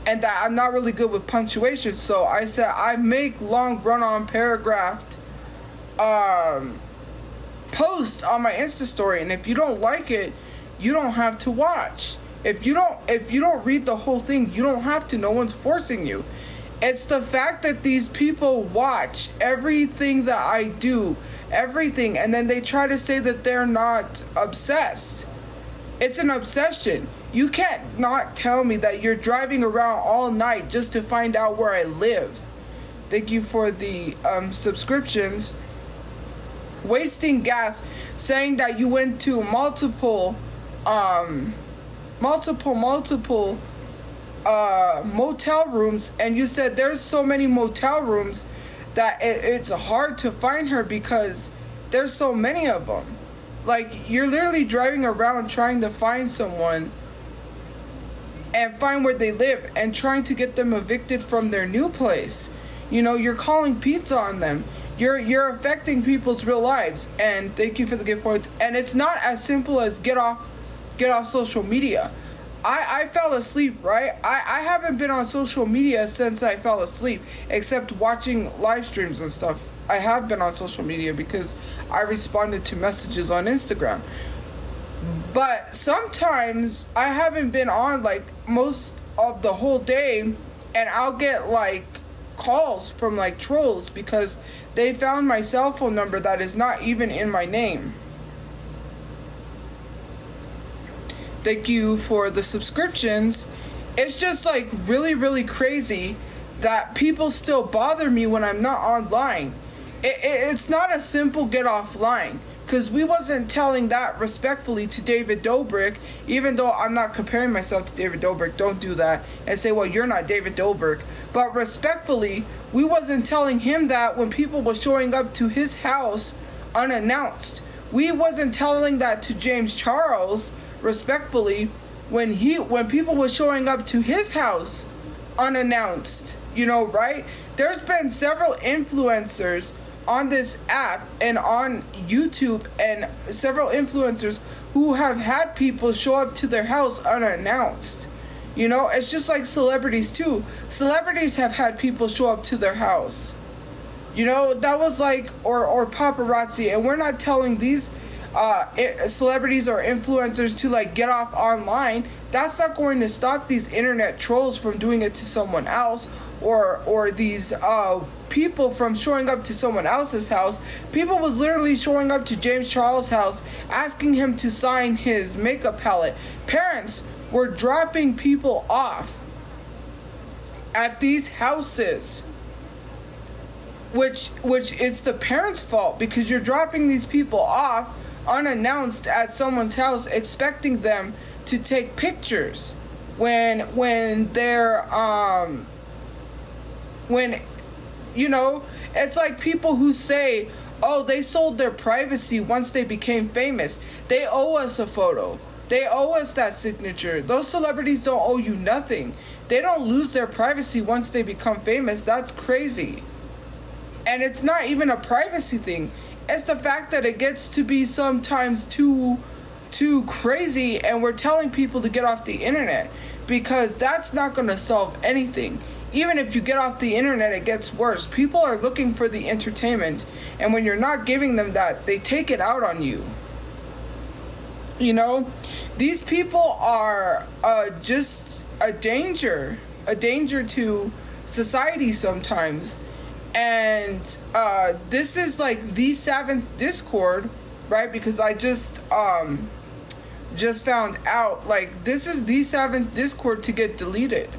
and that I'm not really good with punctuation. So I said I make long run-on paragraph posts on my Insta story, and if you don't like it, you don't have to watch. If you don't read the whole thing, you don't have to. No one's forcing you. It's the fact that these people watch everything that I do, everything, and then they try to say that they're not obsessed. It's an obsession. You can't not tell me that you're driving around all night just to find out where I live. Thank you for the subscriptions. Wasting gas, saying that you went to multiple motel rooms, and you said there's so many motel rooms that it's hard to find her because there's so many of them. Like, you're literally driving around trying to find someone and find where they live and trying to get them evicted from their new place. You know, you're calling pizza on them. You're affecting people's real lives. And thank you for the gift points. And it's not as simple as get off social media. I fell asleep, right? I haven't been on social media since I fell asleep, except watching live streams and stuff. I have been on social media because I responded to messages on Instagram. But sometimes I haven't been on like most of the whole day, and I'll get like calls from like trolls because they found my cell phone number that is not even in my name. Thank you for the subscriptions. It's just like really, really crazy that people still bother me when I'm not online. It's not a simple get offline, because we wasn't telling that respectfully to David Dobrik, even though I'm not comparing myself to David Dobrik. Don't do that and say, well, you're not David Dobrik. But respectfully, we wasn't telling him that when people were showing up to his house unannounced. We wasn't telling that to James Charles respectfully when people were showing up to his house unannounced, you know, right? There's been several influencers on this app and on YouTube, and several influencers who have had people show up to their house unannounced. You know, it's just like celebrities too. Celebrities have had people show up to their house. You know, that was like, or paparazzi, and we're not telling these celebrities or influencers to like get off online. That's not going to stop these internet trolls from doing it to someone else, or these people from showing up to someone else's house. People was literally showing up to James Charles' house asking him to sign his makeup palette. Parents were dropping people off at these houses, which is the parents' fault, because you're dropping these people off unannounced at someone's house, expecting them to take pictures when they're when, you know, it's like people who say, oh, they sold their privacy once they became famous. They owe us a photo. They owe us that signature. Those celebrities don't owe you nothing. They don't lose their privacy once they become famous. That's crazy. And it's not even a privacy thing. It's the fact that it gets to be sometimes too crazy, and we're telling people to get off the internet, because that's not going to solve anything. Even if you get off the internet, it gets worse. People are looking for the entertainment, and when you're not giving them that, they take it out on you. You know, these people are just a danger to society sometimes. And this is like the 7th Discord, right? Because I just found out, like, this is the 7th Discord to get deleted.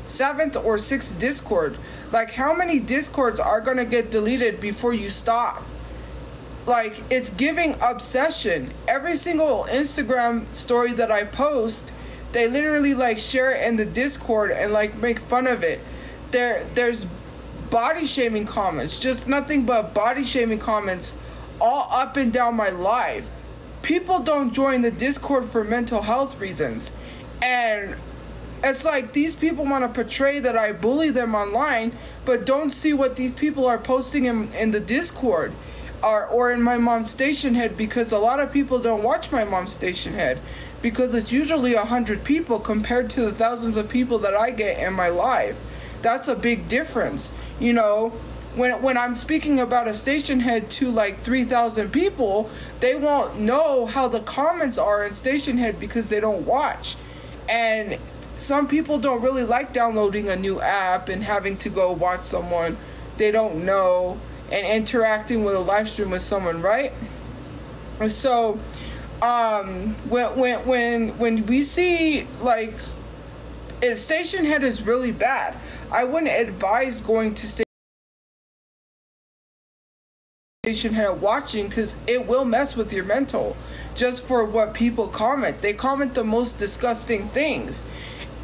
7th or 6th Discord. Like, how many Discords are gonna get deleted before you stop? Like, it's giving obsession. Every single Instagram story that I post, they literally like share it in the Discord and like make fun of it. There's body shaming comments, just nothing but body shaming comments all up and down my life. People don't join the Discord for mental health reasons, and it's like these people want to portray that I bully them online, but don't see what these people are posting in the Discord or in my mom's station head, because a lot of people don't watch my mom's station head, because it's usually 100 people compared to the thousands of people that I get in my life. That's a big difference. You know, when I'm speaking about a station head to like 3,000 people, they won't know how the comments are in station head because they don't watch. And some people don't really like downloading a new app and having to go watch someone they don't know and interacting with a live stream with someone, right? And so when we see like station head is really bad, I wouldn't advise going to station head watching, because it will mess with your mental just for what people comment. They comment the most disgusting things.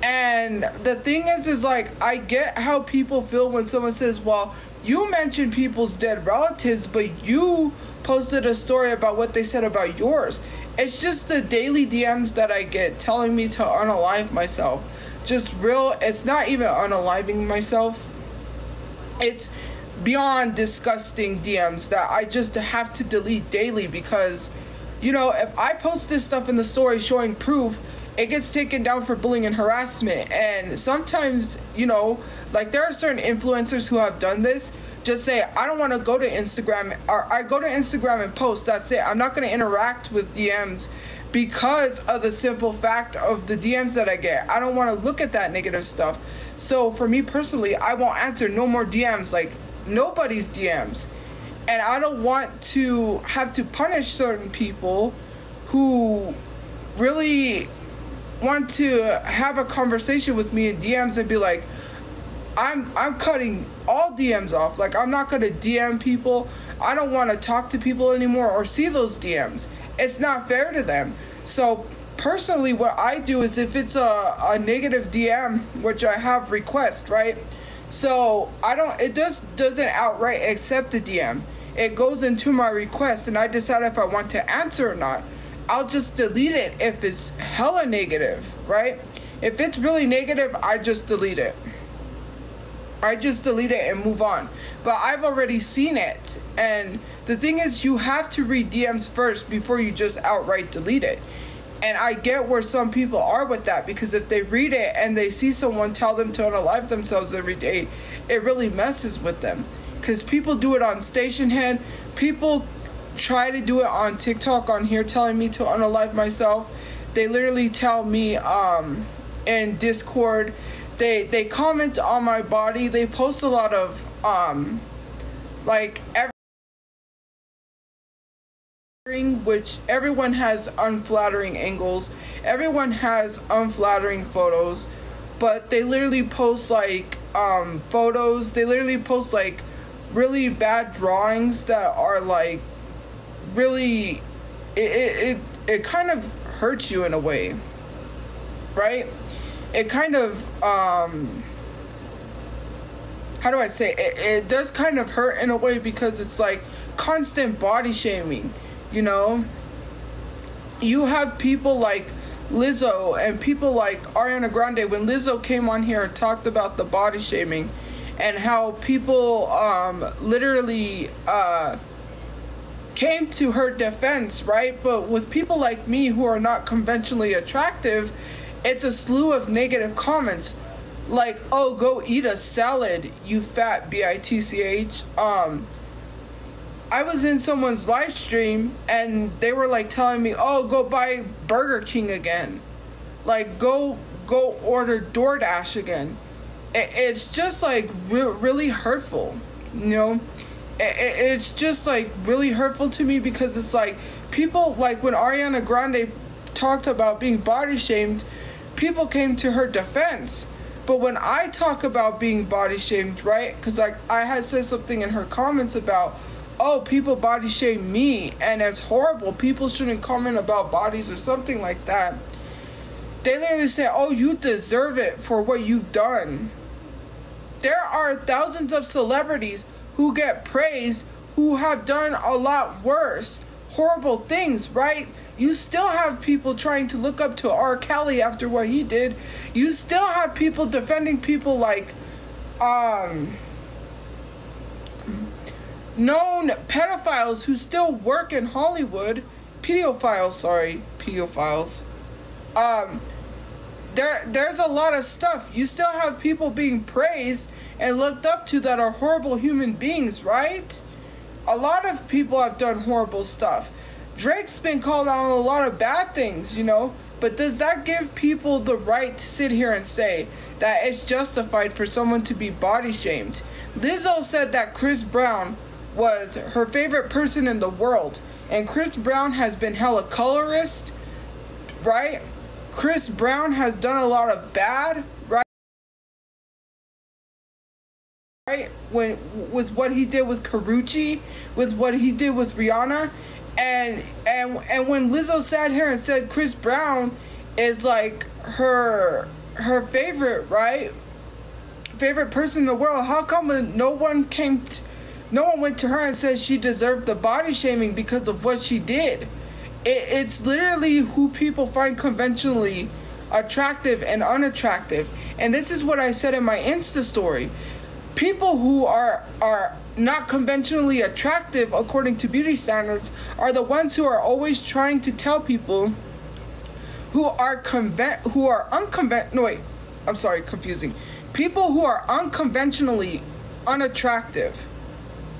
And the thing is like, I get how people feel when someone says, well, you mentioned people's dead relatives, but you posted a story about what they said about yours. It's just the daily DMs that I get telling me to unalive myself. Just real, it's not even unaliving myself. It's beyond disgusting DMs that I just have to delete daily, because, you know, if I post this stuff in the story showing proof, it gets taken down for bullying and harassment. And sometimes, you know, like there are certain influencers who have done this. Just say, I don't want to go to Instagram, or I go to Instagram and post, that's it. I'm not going to interact with DMs because of the simple fact of the DMs that I get. I don't want to look at that negative stuff. So for me personally, I won't answer no more DMs, like nobody's DMs. And I don't want to have to punish certain people who really want to have a conversation with me in DMs and be like, I'm cutting all DMs off. Like, I'm not gonna DM people. I don't want to talk to people anymore or see those DMs. It's not fair to them. So personally, what I do is, if it's a negative DM, which I have request, right? So it doesn't outright accept the DM. It goes into my request, and I decide if I want to answer or not. I'll just delete it if it's hella negative, right? If it's really negative, I just delete it. I just delete it and move on. But I've already seen it. And the thing is, you have to read DMs first before you just outright delete it. And I get where some people are with that, because if they read it and they see someone tell them to unalive themselves every day, it really messes with them. Because people do it on station head. People try to do it on TikTok on here, telling me to unalive myself. They literally tell me in Discord. They comment on my body. They post a lot of which everyone has unflattering angles. Everyone has unflattering photos, but they literally post like photos. They literally post like really bad drawings that are like really it kind of hurts you in a way, right? It kind of how do I say it does kind of hurt in a way, because it's like constant body shaming, you know. You have people like Lizzo and people like Ariana Grande. When Lizzo came on here and talked about the body shaming and how people literally came to her defense, right? But with people like me who are not conventionally attractive, it's a slew of negative comments like, oh, go eat a salad, you fat bitch. I was in someone's live stream and they were like telling me, oh, go buy Burger King again. Like, go order DoorDash again. It's just like really hurtful, you know? It's just like really hurtful to me, because it's like people, like when Ariana Grande talked about being body shamed, people came to her defense. But when I talk about being body shamed, right? Because like I had said something in her comments about, oh, people body shame me and it's horrible, people shouldn't comment about bodies or something like that. They literally say, oh, you deserve it for what you've done. There are thousands of celebrities who get praised who have done a lot worse, horrible things, right? You still have people trying to look up to R. Kelly after what he did. You still have people defending people like known pedophiles who still work in Hollywood. Pedophiles. There's a lot of stuff. You still have people being praised and looked up to that are horrible human beings, right? A lot of people have done horrible stuff. Drake's been called out on a lot of bad things, you know, but does that give people the right to sit here and say that it's justified for someone to be body shamed? Lizzo said that Chris Brown was her favorite person in the world, and Chris Brown has been hella colorist, right? Chris Brown has done a lot of bad, right? When with what he did with Karrueche, with what he did with Rihanna, and when Lizzo sat here and said Chris Brown is like her favorite, right? Favorite person in the world. How come no one went to her and said she deserved the body shaming because of what she did? It's literally who people find conventionally attractive and unattractive. And this is what I said in my Insta story. People who are not conventionally attractive according to beauty standards are the ones who are always trying to tell people People who are unconventionally unattractive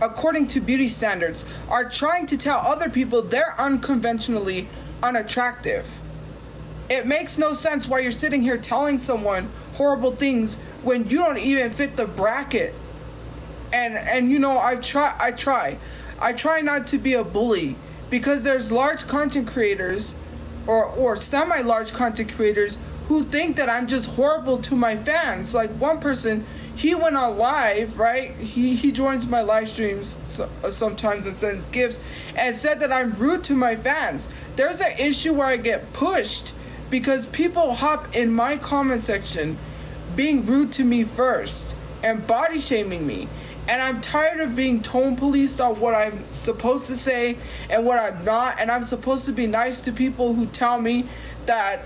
according to beauty standards are trying to tell other people they're unconventionally unattractive. It makes no sense why you're sitting here telling someone horrible things when you don't even fit the bracket. And you know, I try not to be a bully, because there's large content creators or semi-large content creators who think that I'm just horrible to my fans. Like one person, he went on live, right? He joins my live streams sometimes and sends gifts and said that I'm rude to my fans. There's an issue where I get pushed because people hop in my comment section being rude to me first and body shaming me. And I'm tired of being tone policed on what I'm supposed to say and what I'm not. And I'm supposed to be nice to people who tell me that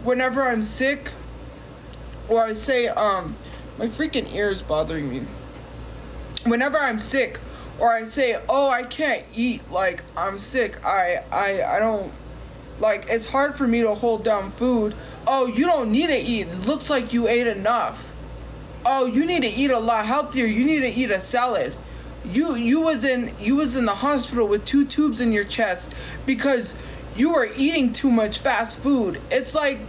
whenever I'm sick, or I say, my freaking ear is bothering me. Whenever I'm sick, or I say, oh, I can't eat, like, I'm sick, I don't, like, it's hard for me to hold down food. Oh, you don't need to eat. It looks like you ate enough. Oh, you need to eat a lot healthier. You need to eat a salad. You was in the hospital with 2 tubes in your chest because you were eating too much fast food. It's like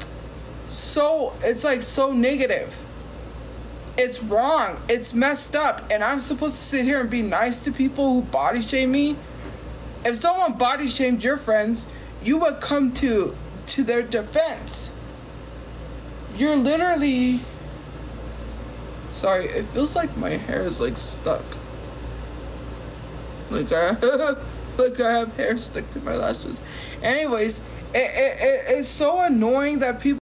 so negative. It's wrong. It's messed up. And I'm supposed to sit here and be nice to people who body shame me? If someone body shamed your friends, you would come to their defense. You're literally... Sorry, it feels like my hair is like stuck. Like Like I have hair stuck to my lashes. Anyways, it's so annoying that people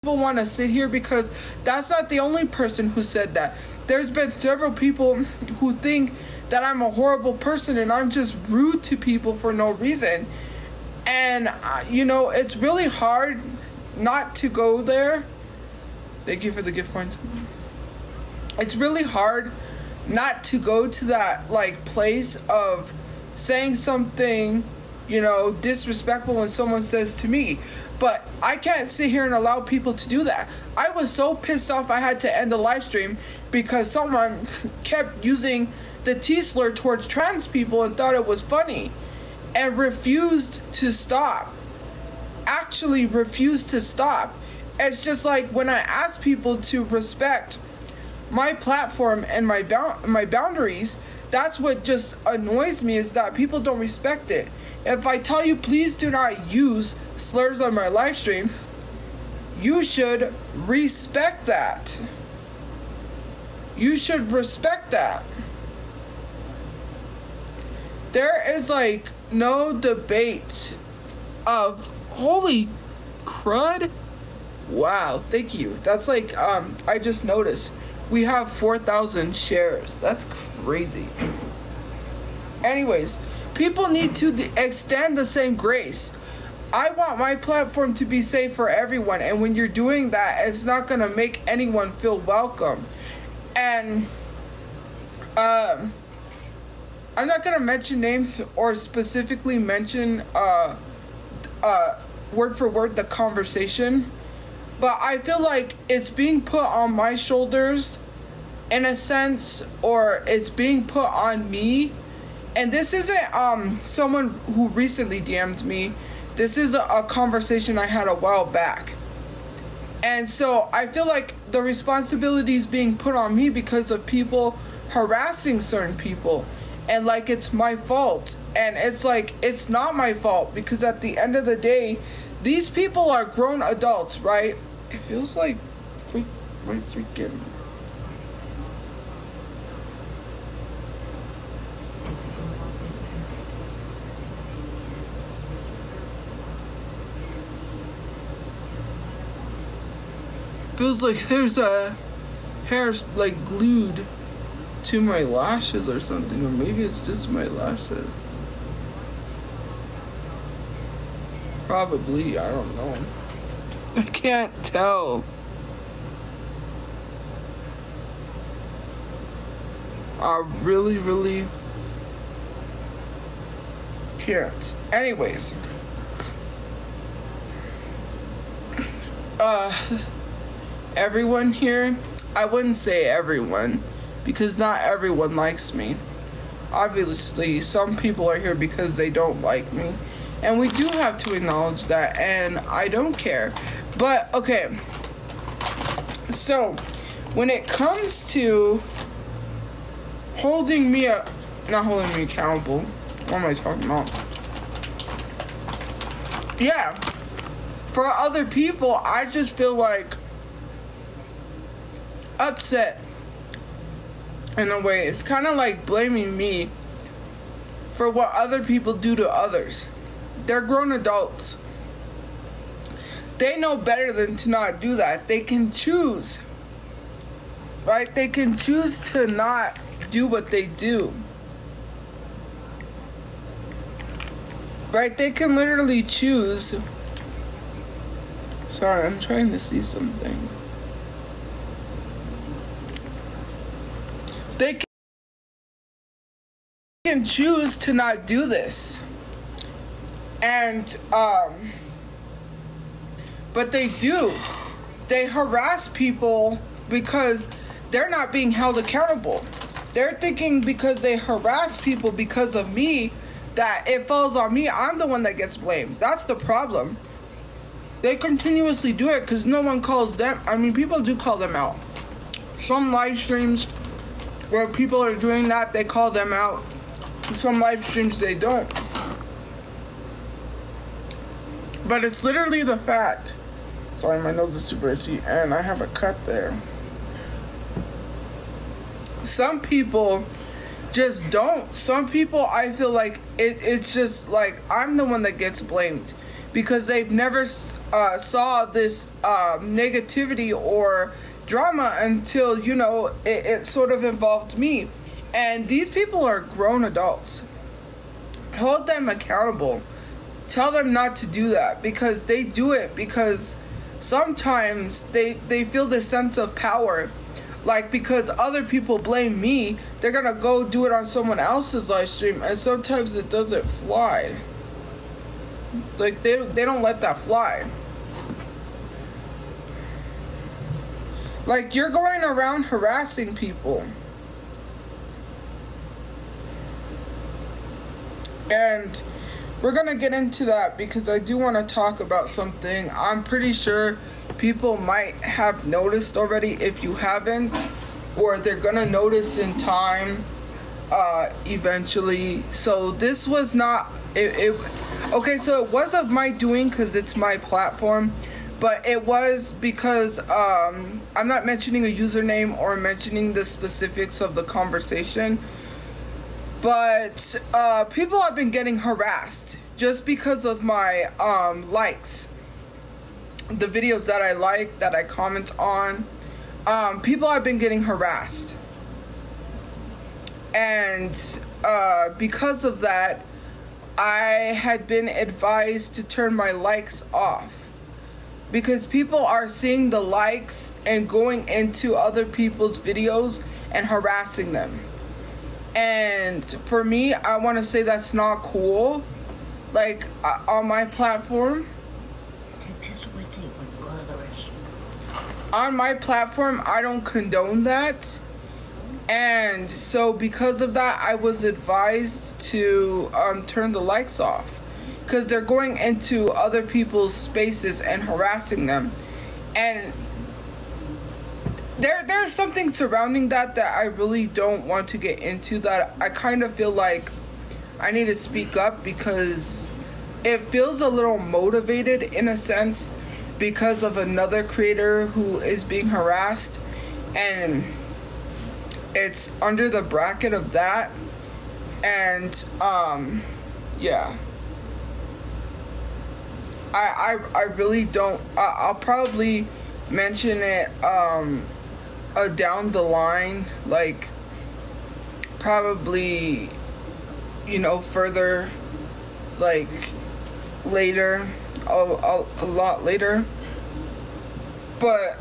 want to sit here, because that's not the only person who said that. There's been several people who think that I'm a horrible person and I'm just rude to people for no reason. And, it's really hard not to go there. Thank you for the gift points. It's really hard not to go to that, place of saying something, disrespectful when someone says to me. But I can't sit here and allow people to do that. I was so pissed off I had to end the live stream because someone kept using the T-slur towards trans people and thought it was funny and refused to stop. Actually refused to stop. It's just like when I ask people to respect my platform and my boundaries, that's what just annoys me, is that people don't respect it. If I tell you please do not use slurs on my live stream, you should respect that. You should respect that. There is no debate of holy crud. Wow, thank you. That's I just noticed we have 4,000 shares. That's crazy. Anyways, people need to extend the same grace. I want my platform to be safe for everyone, and when you're doing that, it's not gonna make anyone feel welcome. And I'm not gonna mention names or specifically mention word for word the conversation, but I feel like it's being put on my shoulders in a sense, or it's being put on me. And this isn't someone who recently DM'd me. This is a conversation I had a while back. And so I feel like the responsibility is being put on me because of people harassing certain people. And it's my fault. And it's not my fault, because at the end of the day, these people are grown adults, right? It feels like my freaking... Feels like there's a hair glued to my lashes or something, or maybe it's just my lashes. Probably, I don't know. I can't tell. I really can't. Anyways. Everyone here, I wouldn't say everyone, because not everyone likes me. Obviously, some people are here because they don't like me, and we do have to acknowledge that, and I don't care. But, okay, so, when it comes to holding me up, not holding me accountable, what am I talking about? Yeah, for other people, I just feel upset in a way. It's kind of like blaming me for what other people do to others. They're grown adults. They know better than to not do that. They can choose, right? They can choose to not do what they do, right? They can literally choose. Sorry, I'm trying to see something. They can choose to not do this. And, but they do. They harass people because they're not being held accountable. They're thinking because they harass people because of me, that it falls on me. I'm the one that gets blamed. That's the problem. They continuously do it because no one calls them. I mean, people do call them out. Some live streams where people are doing that, they call them out. Some live streams, they don't. But it's literally the fact. Sorry, my nose is super itchy, and I have a cut there. Some people just don't. Some people, I feel like it's just like I'm the one that gets blamed because they've never saw this negativity or drama until, you know, it sort of involved me. And these people are grown adults. Hold them accountable. Tell them not to do that, because they do it because sometimes they feel this sense of power. Like, because other people blame me, they're gonna go do it on someone else's live stream, and sometimes it doesn't fly. Like, they don't let that fly. Like, you're going around harassing people. And we're gonna get into that because I do want to talk about something. I'm pretty sure people might have noticed already if you haven't, or they're gonna notice in time eventually. So this was not okay, so it was of my doing because it's my platform, but it was because I'm not mentioning a username or mentioning the specifics of the conversation, but people have been getting harassed just because of my likes. The videos that I like, that I comment on, people have been getting harassed. And because of that, I had been advised to turn my likes off. Because people are seeing the likes and going into other people's videos and harassing them. And for me, I want to say that's not cool. Like, on my platform, on my platform, I don't condone that. And so because of that, I was advised to turn the likes off, because they're going into other people's spaces and harassing them. And there's something surrounding that I really don't want to get into, that I kind of feel like I need to speak up, because it feels a little motivated in a sense because of another creator who is being harassed, and it's under the bracket of that. And yeah, I really don't. I'll probably mention it down the line, like probably, you know, further, like later, a lot later. But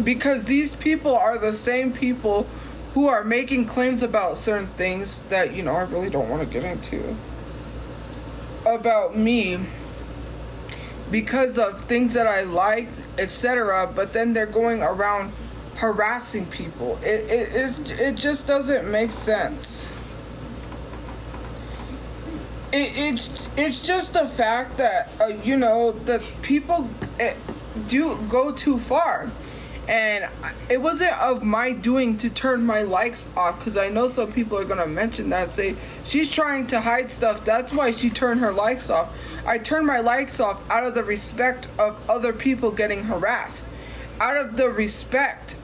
because these people are the same people who are making claims about certain things that, you know, I really don't want to get into about me, because of things that I liked, etc. But then they're going around harassing people. It just doesn't make sense. It's just the fact that you know, that people do go too far. And it wasn't of my doing to turn my likes off, because I know some people are going to mention that, say she's trying to hide stuff, that's why she turned her likes off. I turned my likes off out of the respect of other people getting harassed, out of the respect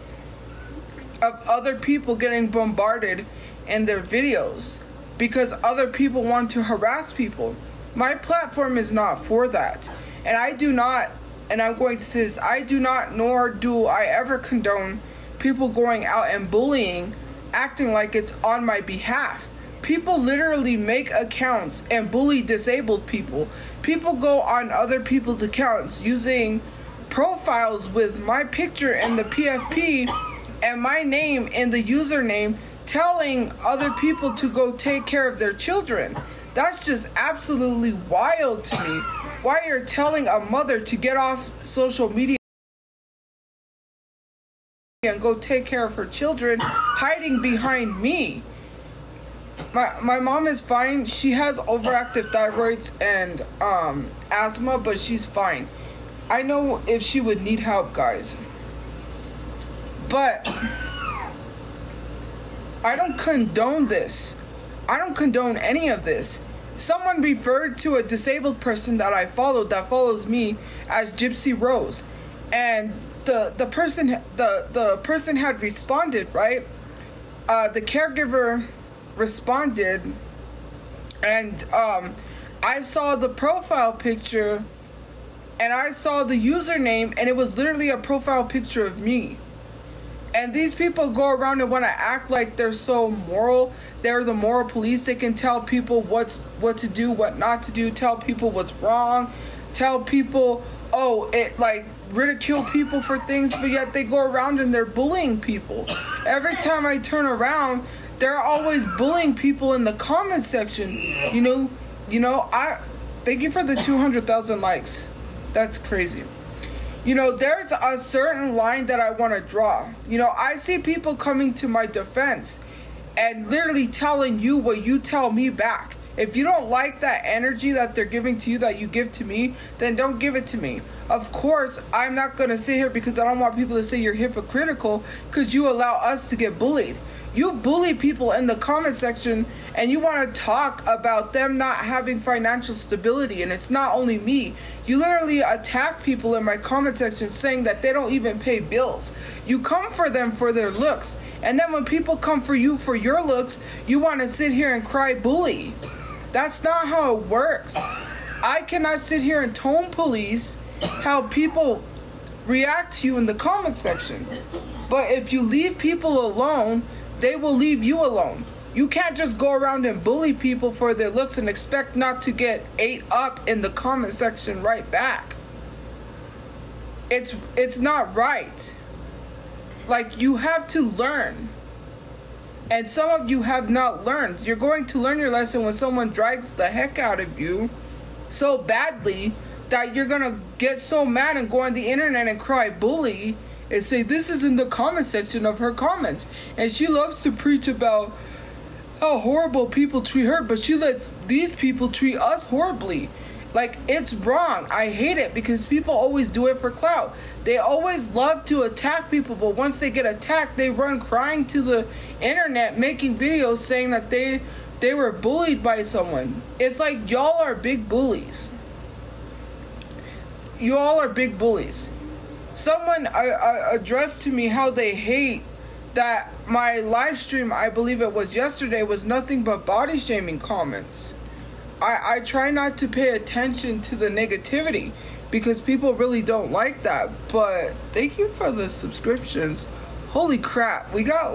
of other people getting bombarded in their videos, because other people want to harass people. My platform is not for that. And I do not, and I'm going to say this, I do not, nor do I ever condone people going out and bullying, acting like it's on my behalf. People literally make accounts and bully disabled people. People go on other people's accounts using profiles with my picture and the PFP and my name in the username, telling other people to go take care of their children. That's just absolutely wild to me. Why you're telling a mother to get off social media and go take care of her children, hiding behind me. My mom is fine. She has overactive thyroids and asthma, but she's fine. I know if she would need help, guys. But I don't condone this. I don't condone any of this. Someone referred to a disabled person that I followed, that follows me, as Gypsy Rose, and the person had responded, right? the caregiver responded, and I saw the profile picture, and I saw the username, and it was literally a profile picture of me. And these people go around and want to act like they're so moral. They're the moral police. They can tell people what to do, what not to do, tell people what's wrong, tell people, ridicule people for things, but yet they go around and they're bullying people. Every time I turn around, they're always bullying people in the comment section. I thank you for the 200,000 likes. That's crazy. There's a certain line that I want to draw. I see people coming to my defense and literally telling you what you tell me back. If you don't like that energy that they're giving to you, that you give to me, then don't give it to me. Of course, I'm not going to sit here because I don't want people to say you're hypocritical because you allow us to get bullied. You bully people in the comment section and you want to talk about them not having financial stability, and it's not only me. You literally attack people in my comment section saying that they don't even pay bills. You come for them for their looks, and then when people come for you for your looks, you want to sit here and cry bully. That's not how it works. I cannot sit here and tone police how people react to you in the comment section. But if you leave people alone, they will leave you alone. You can't just go around and bully people for their looks and expect not to get ate up in the comment section right back. It's not right. Like, you have to learn. And some of you have not learned. You're going to learn your lesson when someone drags the heck out of you so badly that you're going to get so mad and go on the internet and cry bully and say this is in the comment section of her comments. And she loves to preach about how horrible people treat her, but she lets these people treat us horribly. Like, it's wrong. I hate it because people always do it for clout. They always love to attack people, but once they get attacked, they run crying to the internet, making videos saying that they were bullied by someone. It's like y'all are big bullies. You all are big bullies. Someone addressed to me how they hate that my live stream, I believe it was yesterday, was nothing but body shaming comments. I try not to pay attention to the negativity because people really don't like that. But thank you for the subscriptions. Holy crap, we got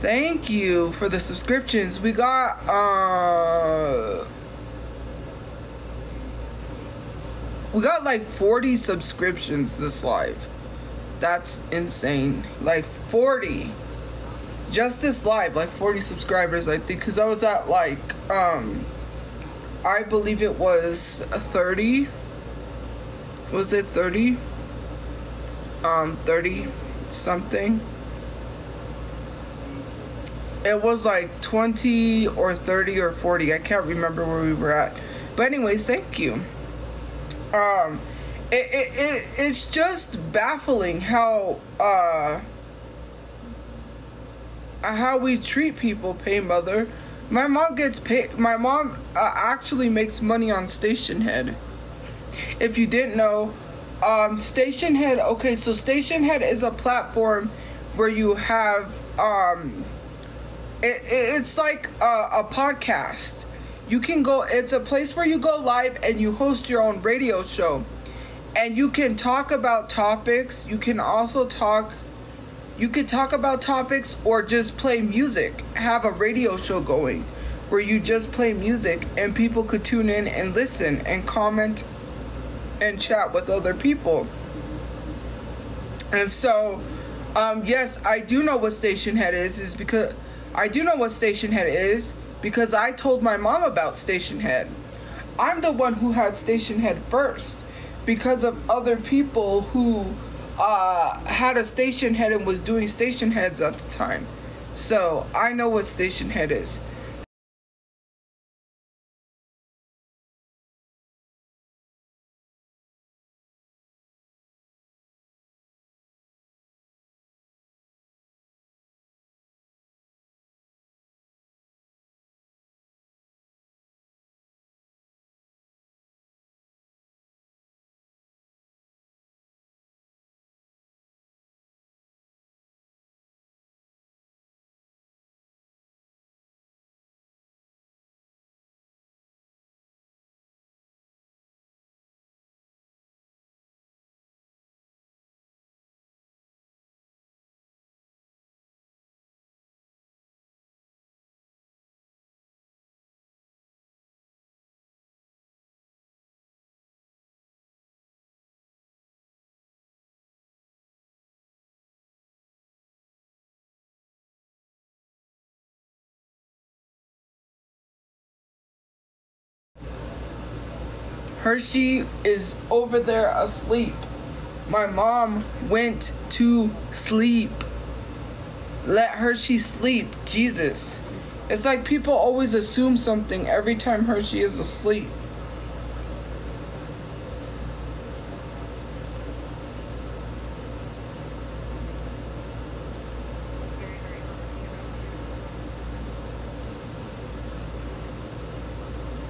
thank you for the subscriptions. We got like 40 subscriptions this live. That's insane. Like 40. Just this live, like 40 subscribers, I think, because I was at I believe it was 30. Was it 30? 30 something. It was like 20 or 30 or 40. I can't remember where we were at. But anyways, thank you. It's just baffling how we treat people, Pay Mother. My mom gets paid. My mom actually makes money on Station Head. If you didn't know, Station Head. Okay, so Station Head is a platform where you have it's like a podcast. You can go. It's a place where you go live and you host your own radio show, and you can talk about topics. You can also talk. You could talk about topics or just play music. Have a radio show going where you just play music and people could tune in and listen and comment and chat with other people. And so, yes, I do know what Station Head is because I told my mom about Station Head. I'm the one who had Station Head first because of other people who had a Station Head and was doing Station Heads at the time. So I know what Station Head is. Hershey is over there asleep. My mom went to sleep. Let Hershey sleep. Jesus. It's like people always assume something every time Hershey is asleep.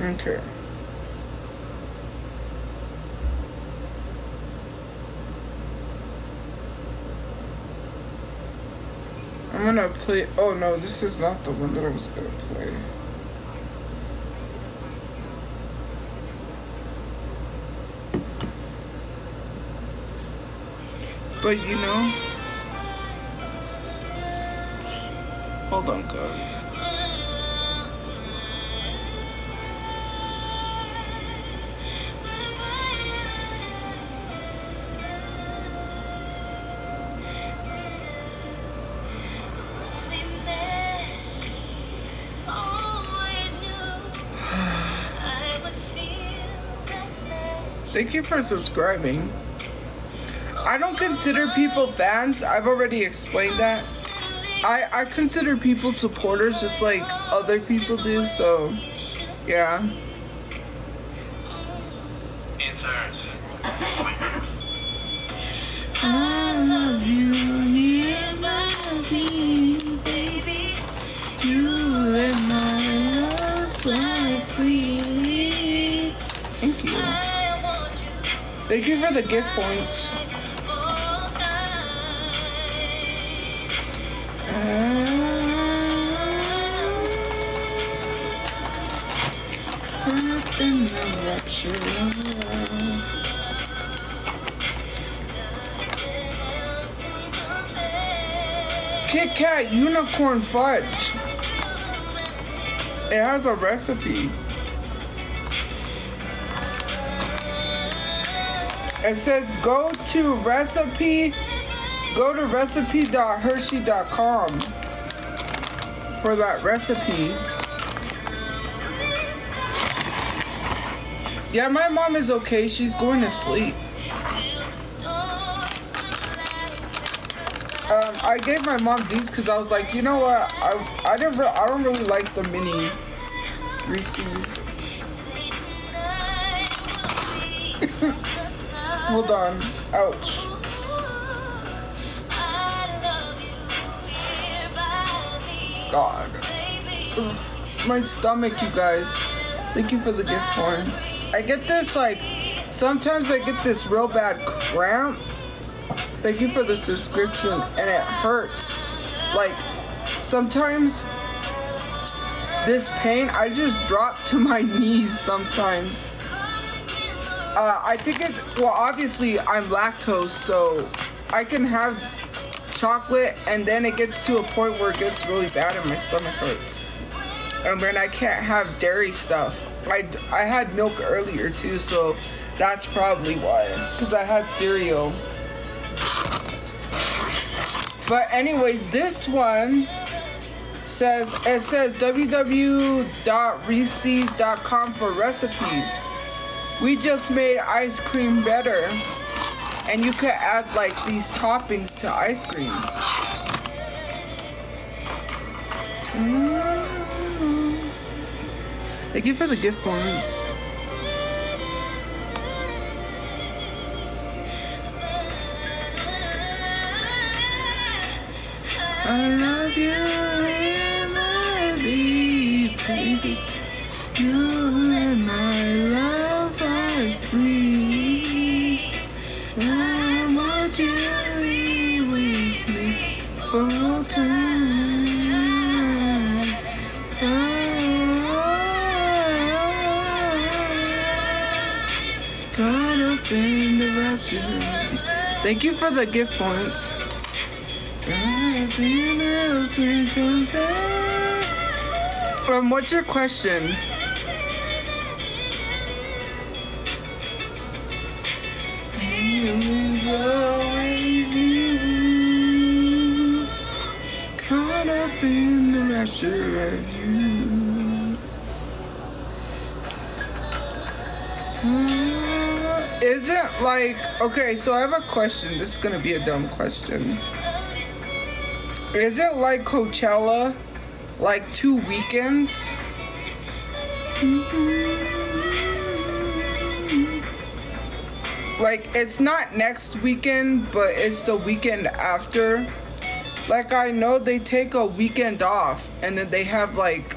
Okay. I'm gonna play. Oh no, this is not the one that I was gonna play. But you know, hold on, guys. Thank you for subscribing. I don't consider people fans. I've already explained that. I consider people supporters just like other people do, so yeah. I love you, yeah, baby. You let my love fly freely. Thank you. Thank you for the gift points. Up in the rapture. Kit Kat unicorn fudge. It has a recipe. It says go to recipe.hershey.com for that recipe. Yeah, my mom is okay. She's going to sleep. I gave my mom these because I was like, you know what? I don't really like the mini Reese's. Hold on. Ouch. God. Ugh. My stomach, you guys. Thank you for the gift horn. I get this, like, sometimes I get this real bad cramp. Thank you for the subscription. And it hurts. Like, sometimes this pain, I just drop to my knees sometimes. I think it's, well, obviously I'm lactose, so I can have chocolate and then it gets to a point where it gets really bad and my stomach hurts. And then I can't have dairy stuff. I had milk earlier too, so that's probably why. Because I had cereal. But anyways, this one says, it says www.reese's.com for recipes. We just made ice cream better. And you could add like these toppings to ice cream. Thank you for the gift points. I love you, baby. You and my love are free. I want you here with me all time. Caught up in the rapture. Thank you for the gift points. Nothing else can compare. What's your question? Always you, caught up in the rapture of you. Isn't like, okay, so I have a question. This is gonna be a dumb question. Isn't like Coachella like 2 weekends? Like, it's not next weekend, but it's the weekend after. Like, I know they take a weekend off and then they have like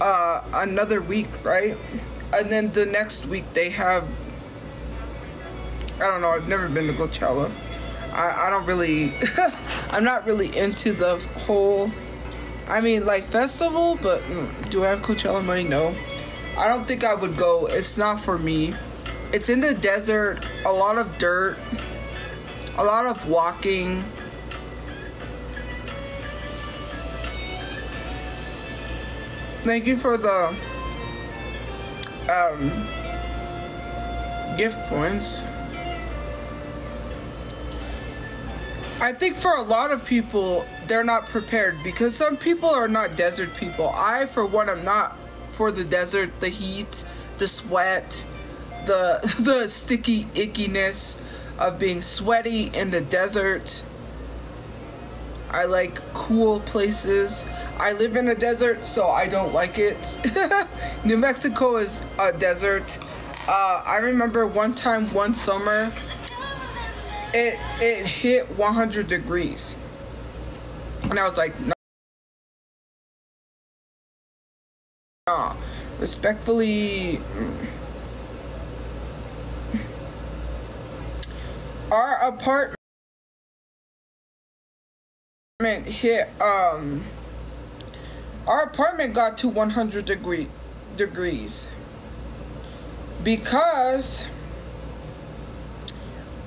another week, right? And then the next week they have, I don't know, I've never been to Coachella. I don't really I'm not really into the whole, I mean, like, festival, but do I have Coachella money? No. I don't think I would go. It's not for me. It's in the desert, a lot of dirt, a lot of walking. Thank you for the gift points. I think for a lot of people, they're not prepared because some people are not desert people. I, for one, am not for the desert, the heat, the sweat, the sticky ickiness of being sweaty in the desert. I like cool places. I live in a desert, so I don't like it. New Mexico is a desert. I remember one time, one summer, it hit 100 degrees. And I was like, no. Respectfully, our apartment hit, our apartment got to 100 degrees because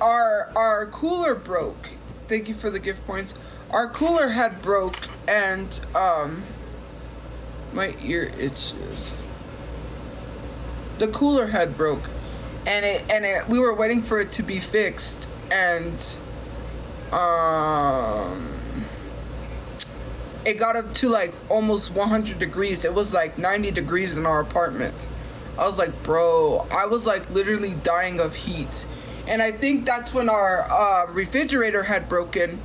our cooler broke. Thank you for the gift points. Our cooler had broke and my ear itches. The cooler had broke and it we were waiting for it to be fixed, and it got up to like almost 100 degrees. It was like 90 degrees in our apartment. I was like, bro, I was like literally dying of heat. And I think that's when our refrigerator had broken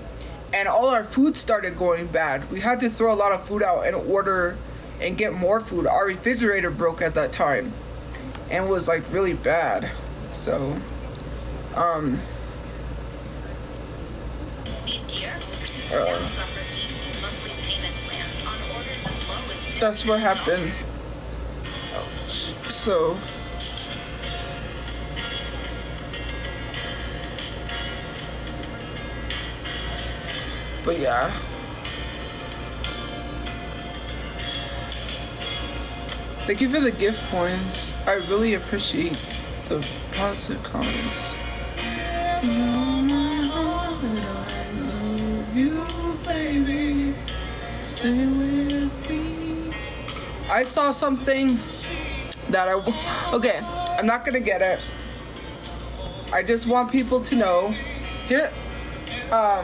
and all our food started going bad. We had to throw a lot of food out and order and get more food. Our refrigerator broke at that time and was like really bad. So, that's what happened. So, but yeah. Thank you for the gift points. I really appreciate the positive comments. You, baby, stay with me. I saw something that okay, I'm not gonna get it. I just want people to know. Here, I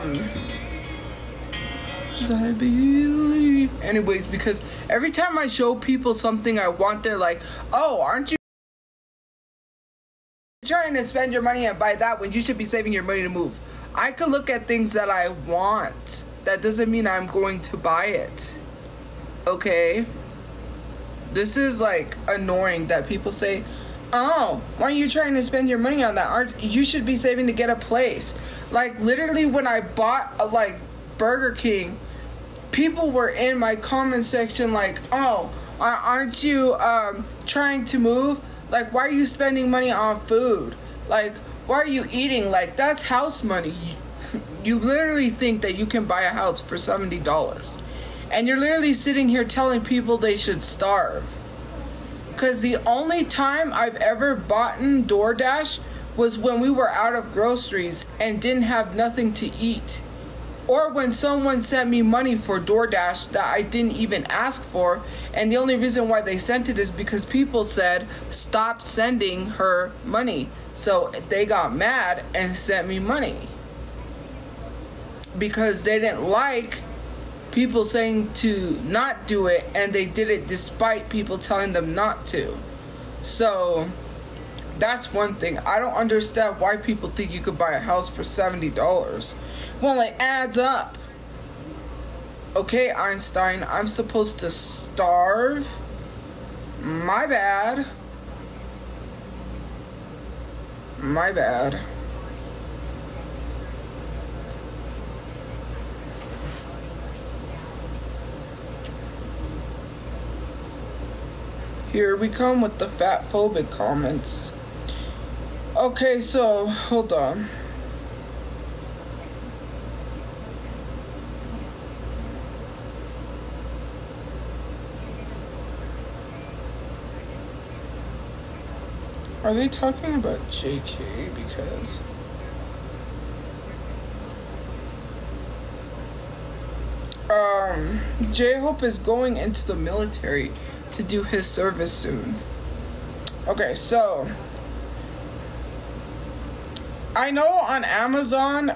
believe. Anyways, because every time I show people something I want, they're like, oh, aren't you trying to spend your money and buy that when you should be saving your money to move? I could look at things that I want. That doesn't mean I'm going to buy it. Okay? This is like annoying that people say, oh, why are you trying to spend your money on that? You should be saving to get a place. Like, literally when I bought like Burger King, people were in my comment section like, oh, aren't you trying to move? Like, why are you spending money on food? Like, why are you eating? Like, that's house money. You literally think that you can buy a house for $70. And you're literally sitting here telling people they should starve. Because the only time I've ever bought DoorDash was when we were out of groceries and didn't have nothing to eat. Or when someone sent me money for DoorDash that I didn't even ask for, and the only reason why they sent it is because people said, stop sending her money. So they got mad and sent me money. Because they didn't like people saying to not do it, and they did it despite people telling them not to. So That's one thing. I don't understand why people think you could buy a house for $70. Well, it adds up. Okay, Einstein, I'm supposed to starve? My bad. My bad. Here we come with the fat phobic comments. Okay, so hold on. Are they talking about JK? Because J-Hope is going into the military to do his service soon. Okay, so I know on Amazon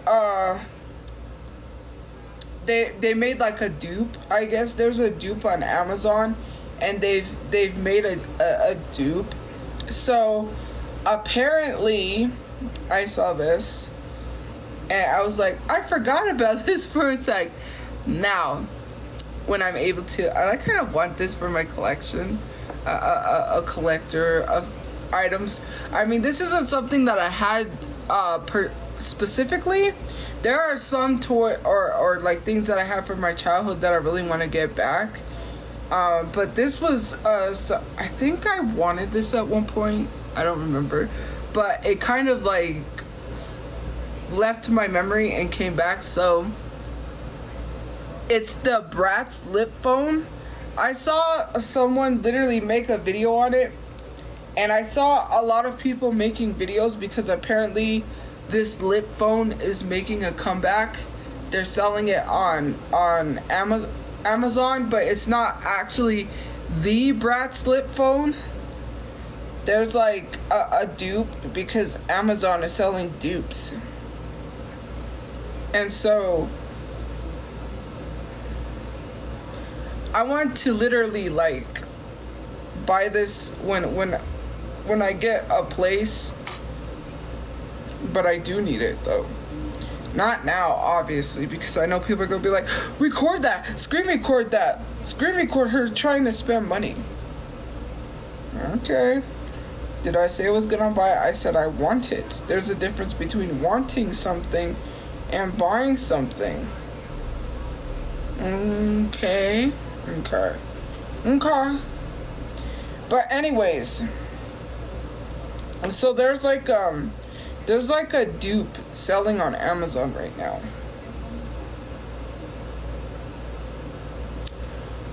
they made like a dupe. I guess there's a dupe on Amazon, and they've made a dupe. So apparently I saw this and I was like, I forgot about this for a sec. Now when I'm able to, I kind of want this for my collection, a collector of items. I mean, this isn't something that I had specifically. There are some toy or like things that I have from my childhood that I really want to get back. But this was, so I think I wanted this at one point. I don't remember. But it kind of like left my memory and came back. So it's the Bratz lip phone. I saw someone literally make a video on it. And I saw a lot of people making videos because apparently this lip phone is making a comeback. They're selling it on Amazon, but it's not actually the Bratz flip phone. There's like a dupe because Amazon is selling dupes. And so I want to literally like buy this when I get a place, but I do need it though. Not now, obviously, because I know people are going to be like, record that, screen record that, screen record her trying to spend money. Okay. Did I say I was going to buy it? I said I want it. There's a difference between wanting something and buying something. Okay. But anyways, so there's like a dupe selling on Amazon right now.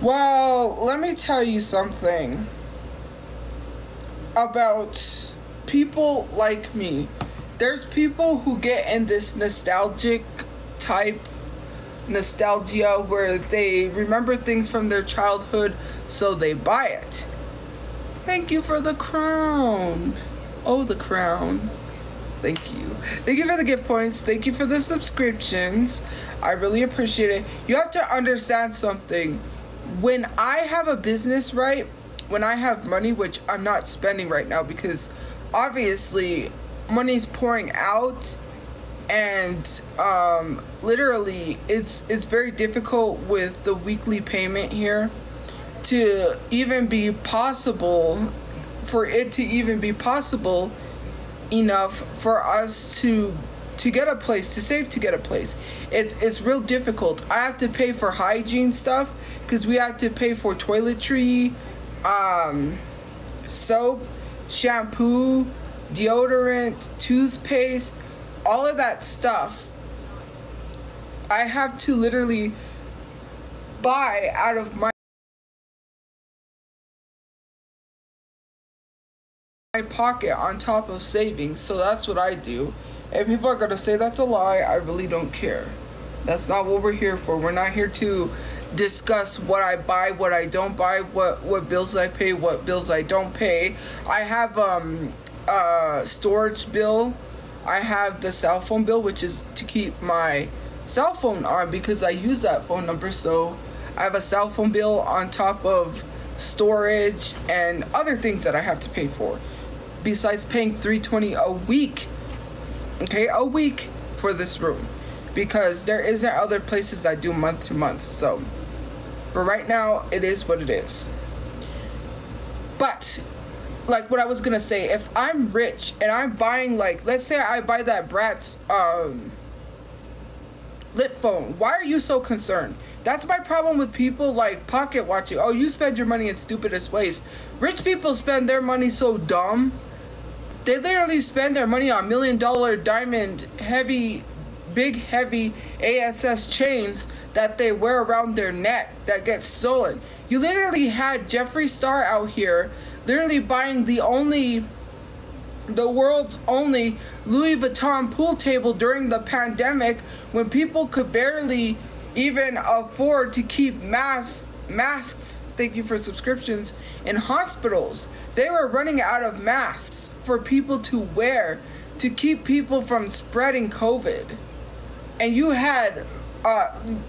Well, let me tell you something about people like me. There's people who get in this nostalgic type nostalgia where they remember things from their childhood, so they buy it. Thank you for the crown. Oh, the crown. Thank you. Thank you for the gift points. Thank you for the subscriptions. I really appreciate it. You have to understand something. When I have a business, right? When I have money, which I'm not spending right now because obviously money's pouring out, and literally it's very difficult with the weekly payment here to even be possible, for it to even be possible enough for us to get a place, to save to get a place. It's real difficult. I have to pay for hygiene stuff because we have to pay for toiletry, soap, shampoo, deodorant, toothpaste, all of that stuff. I have to literally buy out of my pocket on top of savings. So that's what I do. And people are gonna say that's a lie. I really don't care. That's not what we're here for. We're not here to discuss what I buy, what I don't buy, what bills I pay, what bills I don't pay. I have storage bill. I have the cell phone bill, which is to keep my cell phone on because I use that phone number. So I have a cell phone bill on top of storage and other things that I have to pay for. besides paying $320 a week. Okay, a week for this room, because there isn't other places that do month to month. So for right now, it is what it is. But like what I was gonna say, if I'm rich and I'm buying, like, let's say I buy that Bratz lip phone, why are you so concerned? That's my problem with people like pocket watching. Oh, you spend your money in stupidest ways. Rich people spend their money so dumb. They literally spend their money on $1 million diamond big heavy ASS chains that they wear around their neck that get stolen. You literally had Jeffree Star out here literally buying the world's only Louis Vuitton pool table during the pandemic, when people could barely even afford to keep masks, thank you for subscriptions, in hospitals. They were running out of masks for people to wear to keep people from spreading COVID. And you had,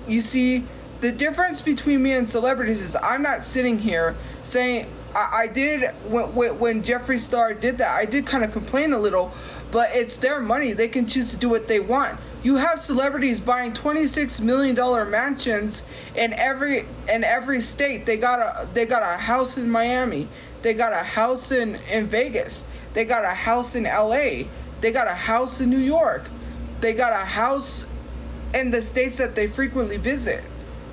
you see, the difference between me and celebrities is I'm not sitting here saying, I did, when Jeffree Star did that, I did kind of complain a little, but it's their money. They can choose to do what they want. You have celebrities buying $26 million mansions in every state. They got a house in Miami. They got a house in Vegas. They got a house in LA. They got a house in New York. They got a house in the states that they frequently visit.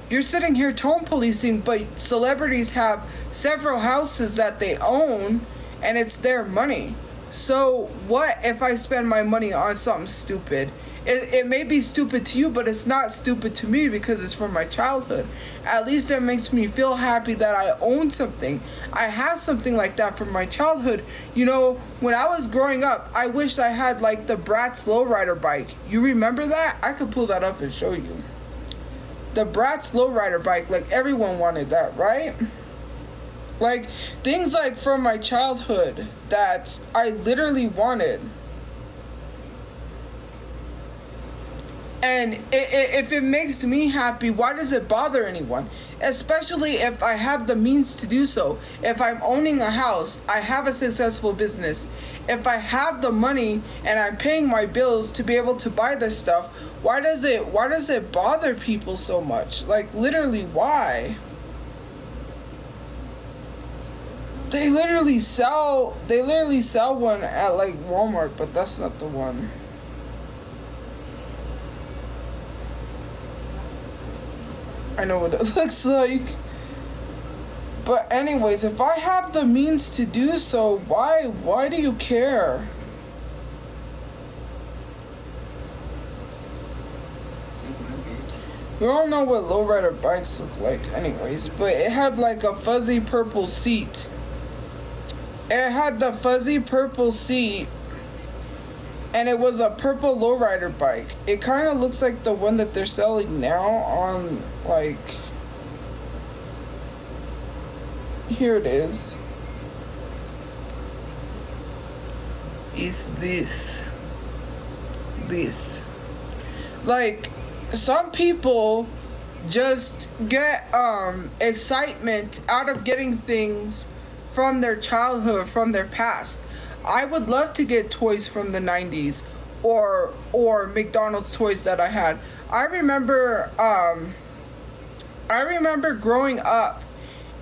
You're sitting here tone policing, but celebrities have several houses that they own, and it's their money. So what if I spend my money on something stupid? It may be stupid to you, but it's not stupid to me because it's from my childhood. At least it makes me feel happy that I own something. I have something like that from my childhood. You know, when I was growing up, I wished I had like the Bratz lowrider bike. You remember that? I could pull that up and show you. The Bratz lowrider bike, like everyone wanted that, right? Like things like from my childhood that I literally wanted. And if it makes me happy, why does it bother anyone? Especially if I have the means to do so. If I'm owning a house, I have a successful business. If I have the money and I'm paying my bills to be able to buy this stuff, why does it bother people so much? Like literally, why? They literally sell one at like Walmart, but that's not the one. I know what it looks like. But anyways, if I have the means to do so, why do you care? We all know what lowrider bikes look like anyways, but it had like a fuzzy purple seat. It had the fuzzy purple seat, and it was a purple lowrider bike. It kind of looks like the one that they're selling now on, like, here it is. It's this. Like, some people just get excitement out of getting things from their childhood, from their past. I would love to get toys from the 90s or McDonald's toys that I had. I remember growing up,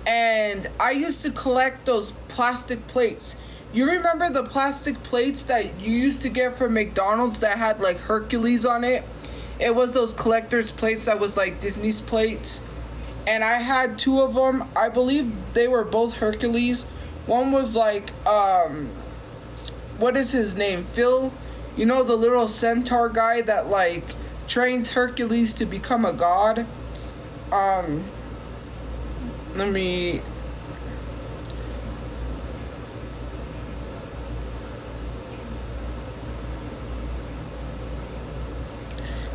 and I used to collect those plastic plates. You remember the plastic plates that you used to get from McDonald's that had like Hercules on it? It was those collector's plates that was like Disney's plates. And I had two of them. I believe they were both Hercules. One was like, what is his name? Phil? You know, the little centaur guy that like trains Hercules to become a god? Let me...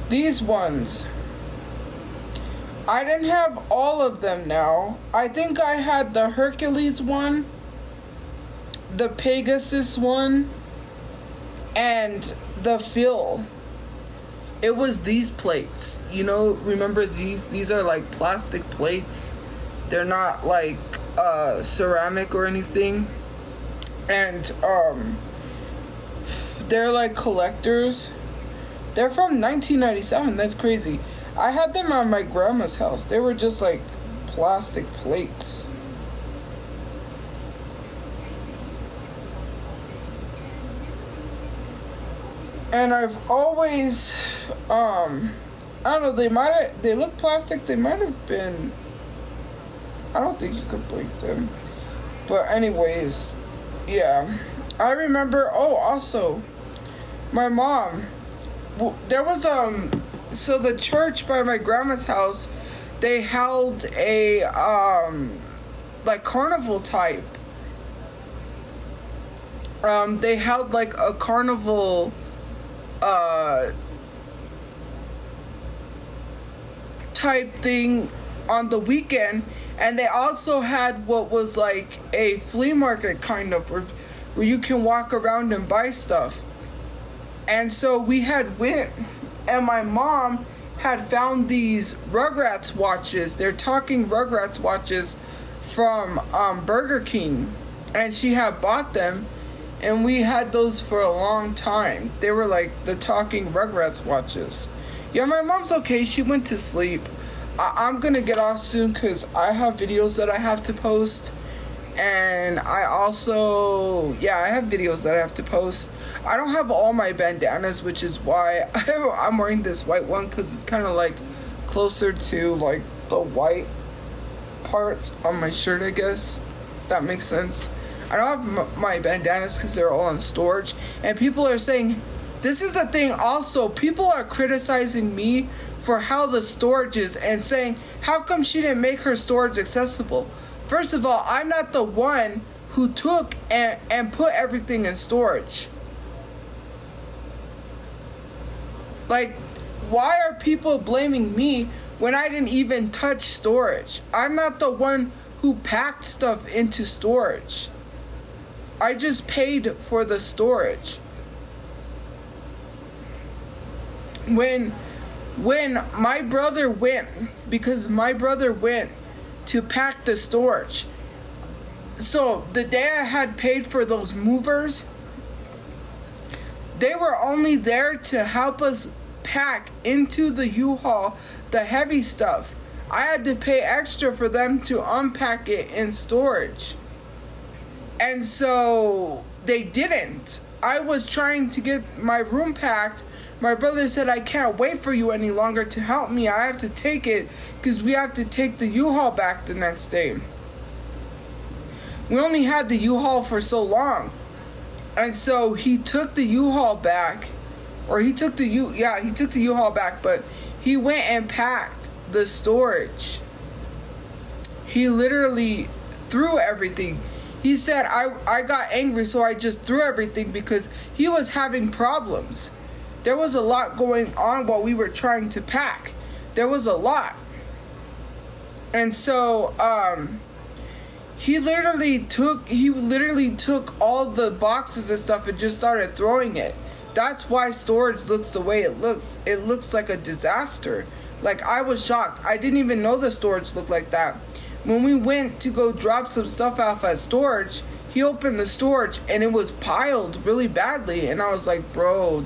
These ones. I didn't have all of them now. I think I had the Hercules one, the Pegasus one, and the Phil. It was these plates. You know, remember these? These are like plastic plates. They're not like ceramic or anything. And they're like collectors. They're from 1997. That's crazy. I had them at my grandma's house. They were just like plastic plates. And I've always, I don't know, they look plastic, they might have been, I don't think you could break them. But anyways, yeah. I remember, also, my mom, there was, so the church by my grandma's house, they held a, like carnival type. They held like a carnival, type thing on the weekend, and they also had what was like a flea market kind of where you can walk around and buy stuff. And so we had went, and my mom had found these Rugrats watches. They're talking Rugrats watches from Burger King, and she had bought them. And we had those for a long time. They were like the talking Rugrats watches. Yeah, my mom's okay. She went to sleep. I'm gonna get off soon because I have videos that I have to post. And I also, I have videos that I have to post. I don't have all my bandanas, which is why I'm wearing this white one, because it's kind of like closer to like the white parts on my shirt, I guess. That makes sense. I don't have my bandanas because they're all in storage. And people are saying, this is the thing also, people are criticizing me for how the storage is and saying, how come she didn't make her storage accessible? First of all, I'm not the one who took and put everything in storage. Like, why are people blaming me when I didn't even touch storage? I'm not the one who packed stuff into storage. I just paid for the storage. When my brother went, because my brother went to pack the storage. So the day I had paid for those movers, they were only there to help us pack into the U-Haul the heavy stuff. I had to pay extra for them to unpack it in storage. And so they didn't. I was trying to get my room packed. My brother said, I can't wait for you any longer to help me. I have to take it because we have to take the U-Haul back the next day. We only had the U-Haul for so long. And so he took the U-Haul back. Or he took the U-Haul back, but he went and packed the storage. He literally threw everything. He said, I got angry, so I just threw everything because he was having problems. There was a lot going on while we were trying to pack. There was a lot. And so, he literally took all the boxes and stuff and just started throwing it. That's why storage looks the way it looks. It looks like a disaster. Like, I was shocked. I didn't even know the storage looked like that. When we went to go drop some stuff off at storage, he opened the storage and it was piled really badly. And I was like, bro,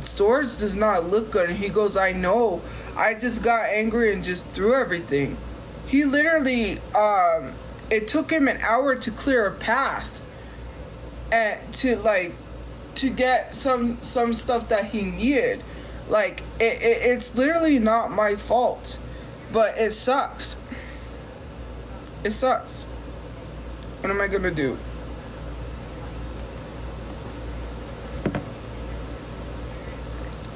storage does not look good. And he goes, I know. I just got angry and just threw everything. He literally, it took him an hour to clear a path and to get some stuff that he needed. Like, it's literally not my fault. But it sucks. It sucks. What am I gonna do?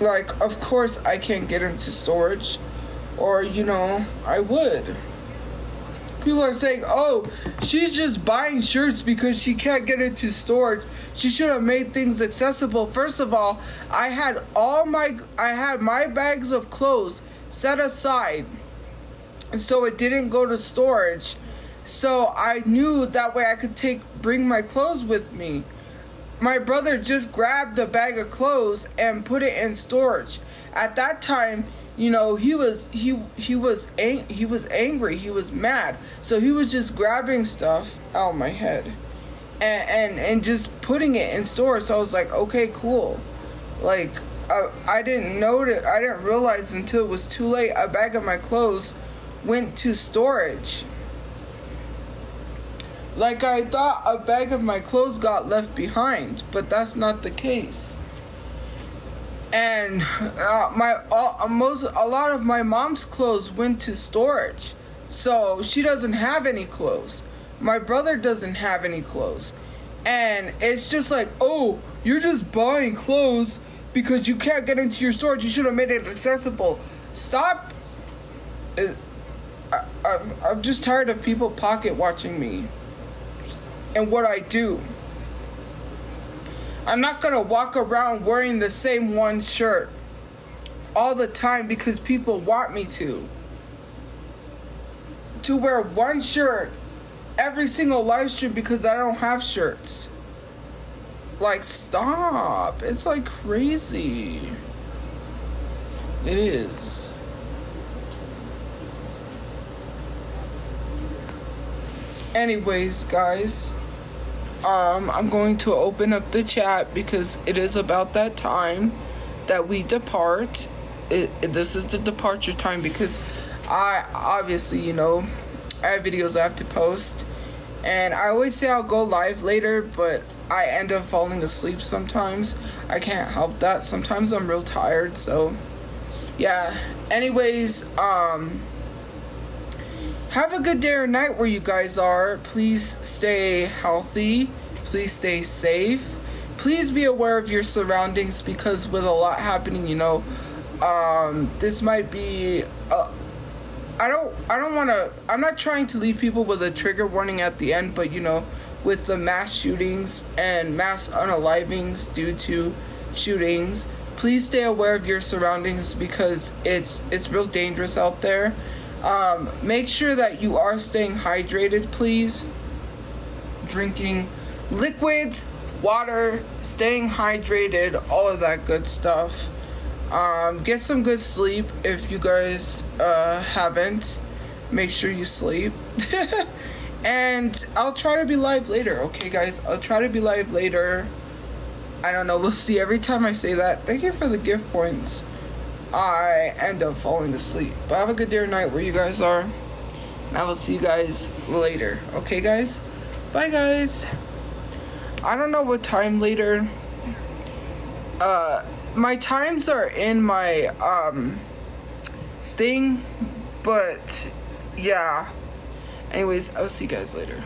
Like, of course I can't get into storage. Or, I would. People are saying, oh, she's just buying shirts because she can't get into storage. She should have made things accessible. First of all, I had my bags of clothes set aside. So it didn't go to storage. So I knew that way I could bring my clothes with me. My brother just grabbed a bag of clothes and put it in storage. At that time, he was angry. He was mad. So he was just grabbing stuff. Ow, my head. and just putting it in storage. So I was like, okay, cool. Like, I didn't realize until it was too late. A bag of my clothes went to storage. Like, I thought a bag of my clothes got left behind, but that's not the case. And a lot of my mom's clothes went to storage, so she doesn't have any clothes. My brother doesn't have any clothes, and it's just like, oh, you're just buying clothes because you can't get into your storage. You should have made it accessible. Stop. I'm just tired of people pocket watching me and what I do. I'm not gonna walk around wearing the same one shirt all the time because people want me to. To wear one shirt every single live stream because I don't have shirts. Like, stop. It's like crazy. It is. Anyways, guys. I'm going to open up the chat because it is about that time that we depart. This is the departure time because I obviously, you know, I have videos I have to post. And I always say I'll go live later, but I end up falling asleep sometimes. I can't help that. Sometimes I'm real tired, so yeah. Anyways, have a good day or night where you guys are. Please stay healthy. Please stay safe. Please be aware of your surroundings because with a lot happening, you know, this might be I'm not trying to leave people with a trigger warning at the end, but you know, with the mass shootings and mass unalivings due to shootings, please stay aware of your surroundings because it's real dangerous out there. Make sure that you are staying hydrated, please. Drinking liquids, water, staying hydrated, all of that good stuff. Get some good sleep if you guys haven't. Make sure you sleep. And I'll try to be live later, okay guys? I'll try to be live later. I don't know, we'll see. Every time I say that, thank you for the gift points. I end up falling asleep. But have a good day or night where you guys are. And I will see you guys later. Okay, guys? Bye, guys. I don't know what time later. My times are in my, thing. But, yeah. Anyways, I'll see you guys later.